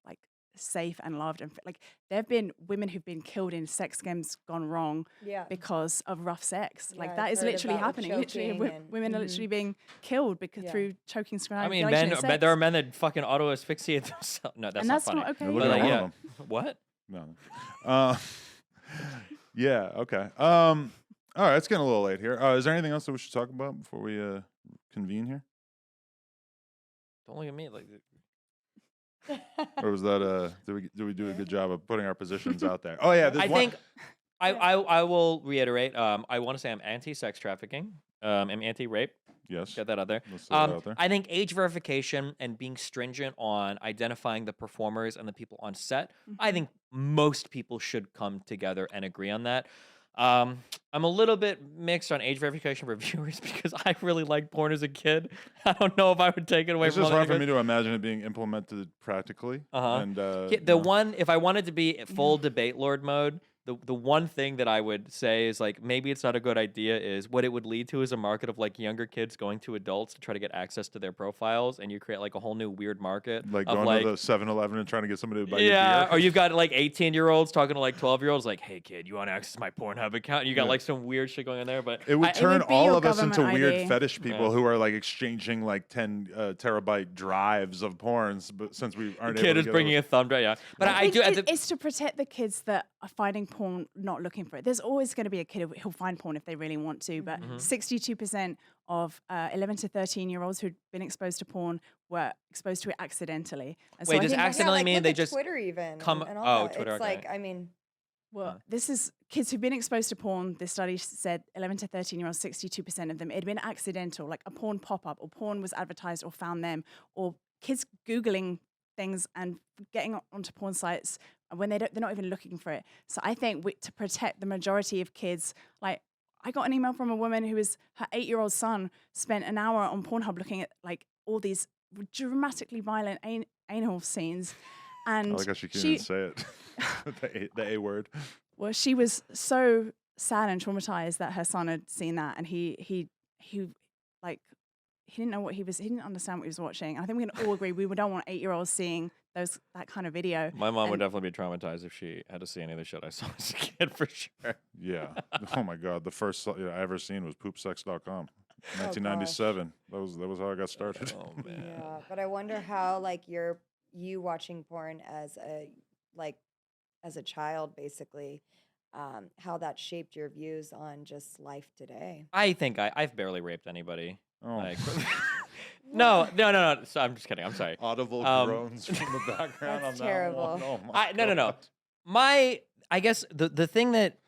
like safe and loved, and like there have been women who've been killed in sex games gone wrong because of rough sex. Yeah, like I've that is heard literally about happening. Literally, choking and- women are literally being killed because through choking, I strangulation. mean, in sex. there are men that fucking auto asphyxiate themselves. No, that's and not that's funny. not okay. Look But, at like, one yeah. of What? No. Yeah. Okay. All right. It's getting a little late here. Is there anything else that we should talk about before we convene here? Don't look at me like. Or was that did we do a good job of putting our positions out there? Oh yeah, I think I will reiterate. I want to say I'm anti-sex trafficking. I'm anti-rape. yes. Get that out there. Let's throw that out there. I think age verification and being stringent on identifying the performers and the people on set. I think most people should come together and agree on that. I'm a little bit mixed on age verification for viewers because I really liked porn as a kid. I don't know if I would take it away It's from just other hard for kids. me to imagine it being implemented practically. And One, if I wanted to be full debate lord mode, the one thing that I would say is like maybe it's not a good idea is what it would lead to is a market of like younger kids going to adults to try to get access to their profiles, and you create like a whole new weird market like of going like to the 7-Eleven and trying to get somebody to buy you yeah, beer. or you've got like 18-year-olds talking to like 12-year-olds like, hey kid, you want to access my Pornhub account? And you got like some weird shit going on there, but It would turn would be all your of us into government weird ID. fetish people who are like exchanging like 10 terabyte drives of porns, but since we aren't able kid to is get bringing over- a thumb drive, yeah. But I think do. it's to protect the kids that are finding porn, not looking for it. There's always going to be a kid who'll find porn if they really want to, but 62% of 11 to 13-year-olds who'd been exposed to porn were exposed to it accidentally. And Wait, I does think- accidentally mean look they at just Twitter even come- and all oh, that. Twitter, It's okay. like, I mean, Well, this is kids who've been exposed to porn. This study said 11 to 13-year-olds, 62% of them, it had been accidental, like a porn pop-up or porn was advertised or found them, or kids Googling things and getting onto porn sites when they're not even looking for it. So I think to protect the majority of kids, like I got an email from a woman who was, her 8-year-old son spent an hour on Pornhub looking at like all these dramatically violent anal scenes. And I like how she can't even say it. the A word. Well, she was so sad and traumatized that her son had seen that, and he like he didn't know what he didn't understand what he was watching. I think we can all agree we don't want 8-year-olds seeing that kind of video. My mom would And- definitely be traumatized if she had to see any of the shit I saw as a kid for sure. Yeah. Oh my God. The first I ever seen was poopsex.com. 1997. That was how I got started. Oh man. yeah. But I wonder how like you watching porn as a child, basically, how that shaped your views on just life today. I think I've barely raped anybody. Oh. Like, no. So I'm just kidding. I'm sorry. Audible groans from the background That's on terrible. that one. Oh my No. God. I guess the thing that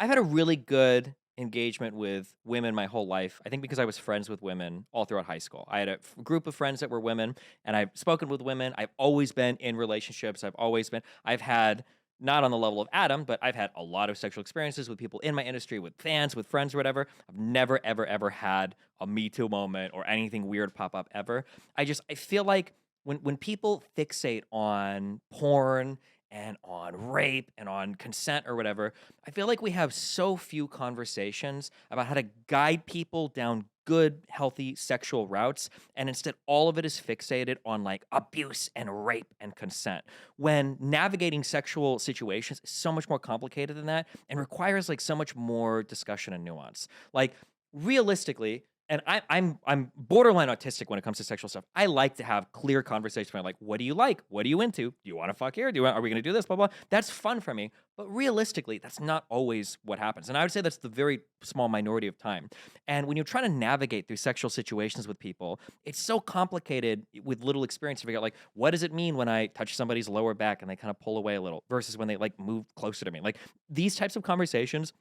I've had a really good engagement with women my whole life. I think because I was friends with women all throughout high school. I had a group of friends that were women, and I've spoken with women. I've always been in relationships. I've had, not on the level of Adam, but I've had a lot of sexual experiences with people in my industry, with fans, with friends, or whatever. I've never, ever, ever had a Me Too moment or anything weird pop up ever. I feel like when people fixate on porn and on rape and on consent or whatever, I feel like we have so few conversations about how to guide people down good, healthy sexual routes. And instead, all of it is fixated on like abuse and rape and consent. When navigating sexual situations is so much more complicated than that and requires like so much more discussion and nuance. Like, realistically, and I'm borderline autistic when it comes to sexual stuff. I like to have clear conversations about like, what do you like? What are you into? Do you want to fuck here? Are we going to do this? Blah, blah. That's fun for me. But realistically, that's not always what happens. And I would say that's the very small minority of time. And when you're trying to navigate through sexual situations with people, it's so complicated with little experience to figure out like, what does it mean when I touch somebody's lower back and they kind of pull away a little versus when they like move closer to me? Like, these types of conversations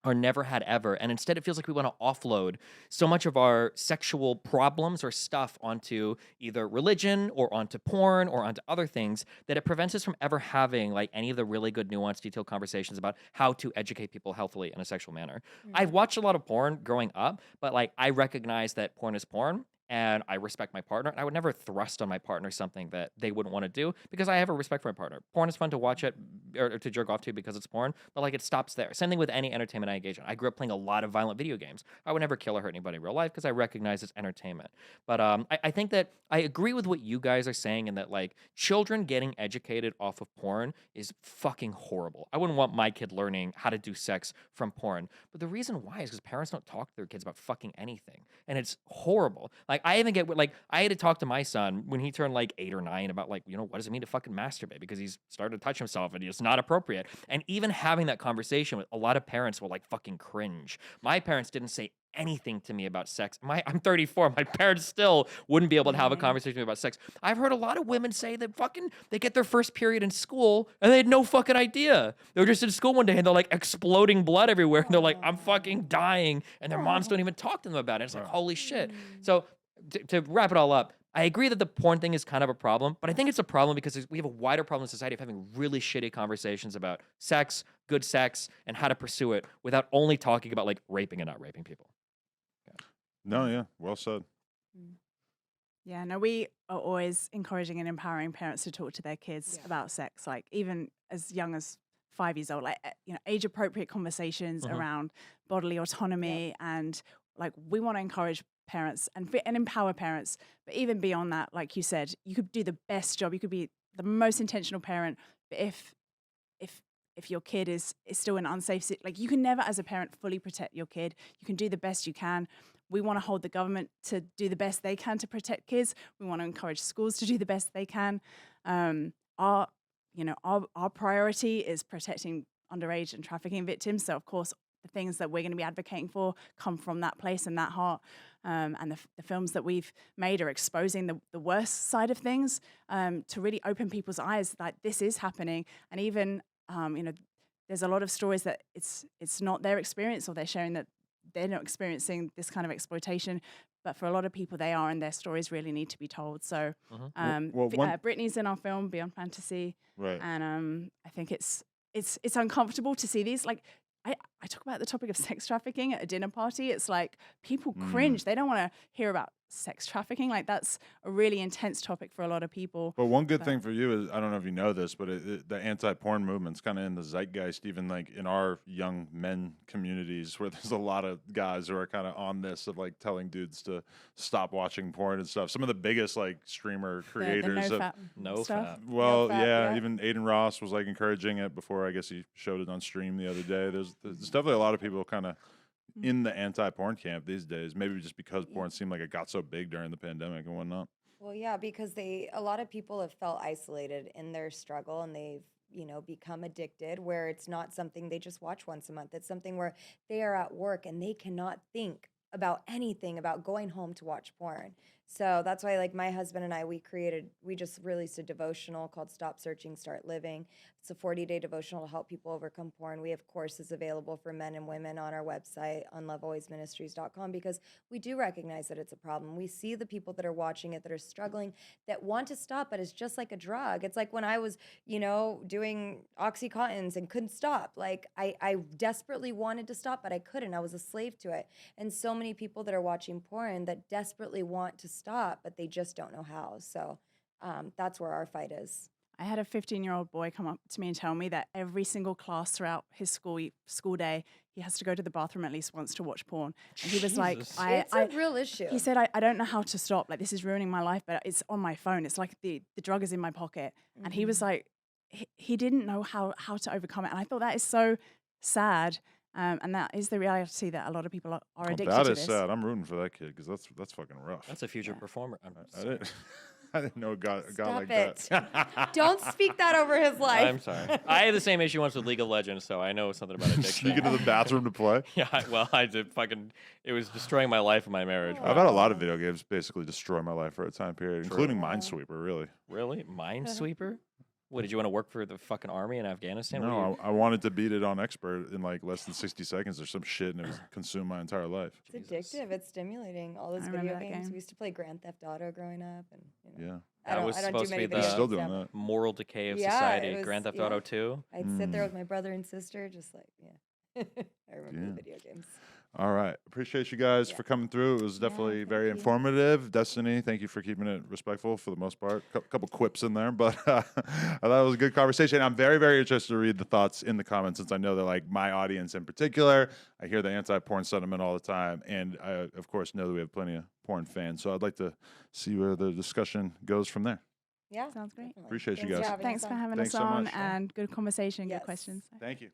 are never had ever. And instead, it feels like we want to offload so much of our sexual problems or stuff onto either religion or onto porn or onto other things that it prevents us from ever having like any of the really good nuanced, detailed conversations about how to educate people healthily in a sexual manner. I've watched a lot of porn growing up, but like I recognize that porn is porn. And I respect my partner. And I would never thrust on my partner something that they wouldn't want to do because I have a respect for my partner. Porn is fun to watch it or to jerk off to because it's porn, but like it stops there. Same thing with any entertainment I engage in. I grew up playing a lot of violent video games. I would never kill or hurt anybody in real life because I recognize it's entertainment. But I think that I agree with what you guys are saying in that like children getting educated off of porn is fucking horrible. I wouldn't want my kid learning how to do sex from porn. But the reason why is because parents don't talk to their kids about fucking anything. And it's horrible. Like I even get like I had to talk to my son when he turned like 8 or 9 about like, what does it mean to fucking masturbate? Because he's started to touch himself and it's not appropriate. And even having that conversation with a lot of parents will like fucking cringe. My parents didn't say anything to me about sex. I'm 34. My parents still wouldn't be able to have a conversation with me about sex. I've heard a lot of women say that fucking they get their first period in school and they had no fucking idea. They were just in school one day and they're like exploding blood everywhere. And they're like, I'm fucking dying. And their moms don't even talk to them about it. It's like, holy shit. So to wrap it all up, I agree that the porn thing is kind of a problem, but I think it's a problem because we have a wider problem in society of having really shitty conversations about sex, good sex, and how to pursue it without only talking about like raping and not raping people. No, yeah, well said. Yeah, no, we are always encouraging and empowering parents to talk to their kids about sex, like even as young as 5 years old, like age appropriate conversations around bodily autonomy, and like we want to encourage parents and empower parents. But even beyond that, like you said, you could do the best job, you could be the most intentional parent, but if your kid is still in unsafe, like you can never as a parent fully protect your kid. You can do the best you can. We want to hold the government to do the best they can to protect kids. We want to encourage schools to do the best they can. Our priority is protecting underage and trafficking victims. So of course, the things that we're going to be advocating for come from that place and that heart. And the films that we've made are exposing the worst side of things to really open people's eyes that this is happening. And even, there's a lot of stories that it's not their experience, or they're sharing that they're not experiencing this kind of exploitation. But for a lot of people, they are, and their stories really need to be told. So Brittni's in our film, Beyond Fantasy. Right. And I think it's uncomfortable to see these. Like, I talk about the topic of sex trafficking at a dinner party. It's like people cringe. They don't want to hear about sex trafficking. Like that's a really intense topic for a lot of people. But one good thing for you is, I don't know if you know this, but the anti-porn movement's kind of in the zeitgeist, even like in our young men communities, where there's a lot of guys who are kind of on this of like telling dudes to stop watching porn and stuff. Some of the biggest like streamer creators the No fat. Well, No fat, yeah, yeah. even Aiden Ross was like encouraging it before. I guess he showed it on stream the other day. There's definitely a lot of people kind of in the anti-porn camp these days. Maybe just because porn seemed like it got so big during the pandemic and whatnot. Well, yeah, because a lot of people have felt isolated in their struggle, and they've, become addicted, where it's not something they just watch once a month. It's something where they are at work and they cannot think about anything about going home to watch porn. So that's why, like, my husband and I, we just released a devotional called Stop Searching, Start Living. It's a 40-day devotional to help people overcome porn. We have courses available for men and women on our website on lovealwaysministries.com, because we do recognize that it's a problem. We see the people that are watching it that are struggling, that want to stop, but it's just like a drug. It's like when I was, doing Oxycontins and couldn't stop. Like, I desperately wanted to stop, but I couldn't. I was a slave to it. And so many people that are watching porn that desperately want to stop, but they just don't know how. So that's where our fight is. I had a 15-year-old boy come up to me and tell me that every single class throughout his school day, he has to go to the bathroom at least once to watch porn. And he was like, Jesus. It's a real issue. he said, I don't know how to stop. Like, this is ruining my life, but it's on my phone. It's like the drug is in my pocket. And he was like, he didn't know how to overcome it. And I thought that is so sad. And that is the reality that a lot of people are addicted That to is this. sad. I'm rooting for that kid because that's fucking rough. That's a future performer. I didn't. I didn't know a guy Stop like it. that. Don't speak that over his life. I'm sorry. I had the same issue once with League of Legends, so I know something about addiction. Sneak into the bathroom to play. Yeah, I did it was destroying my life and my marriage. I've had a lot of video games basically destroy my life for a time period, including Minesweeper, really. Really? Minesweeper? What, did you want to work for the fucking army in Afghanistan? No, I wanted to beat it on expert in like less than 60 seconds or some shit, and it was consumed my entire life. It's addictive. It's stimulating. All those I remember video that games. game. We used to play Grand Theft Auto growing up, and Yeah. That was I don't supposed do to many be video the- Still games doing now. that. Moral decay of Yeah, society. it was- Grand Theft yeah. Auto 2. I'd sit there with my brother and sister, just like, I remember Yeah. the video games. All right. Appreciate you guys for coming through. It was definitely thank very you. informative. Destiny, thank you for keeping it respectful for the most part. Couple quips in there, but I thought it was a good conversation. I'm very, very interested to read the thoughts in the comments, since I know that, like, my audience in particular, I hear the anti-porn sentiment all the time, and I, of course, know that we have plenty of porn fans. So I'd like to see where the discussion goes from there. Yeah. Sounds great. Definitely. Appreciate you Thanks guys. having Thanks us for on. having Thanks us so on, much. and good conversation, Yes. good questions. Thank you.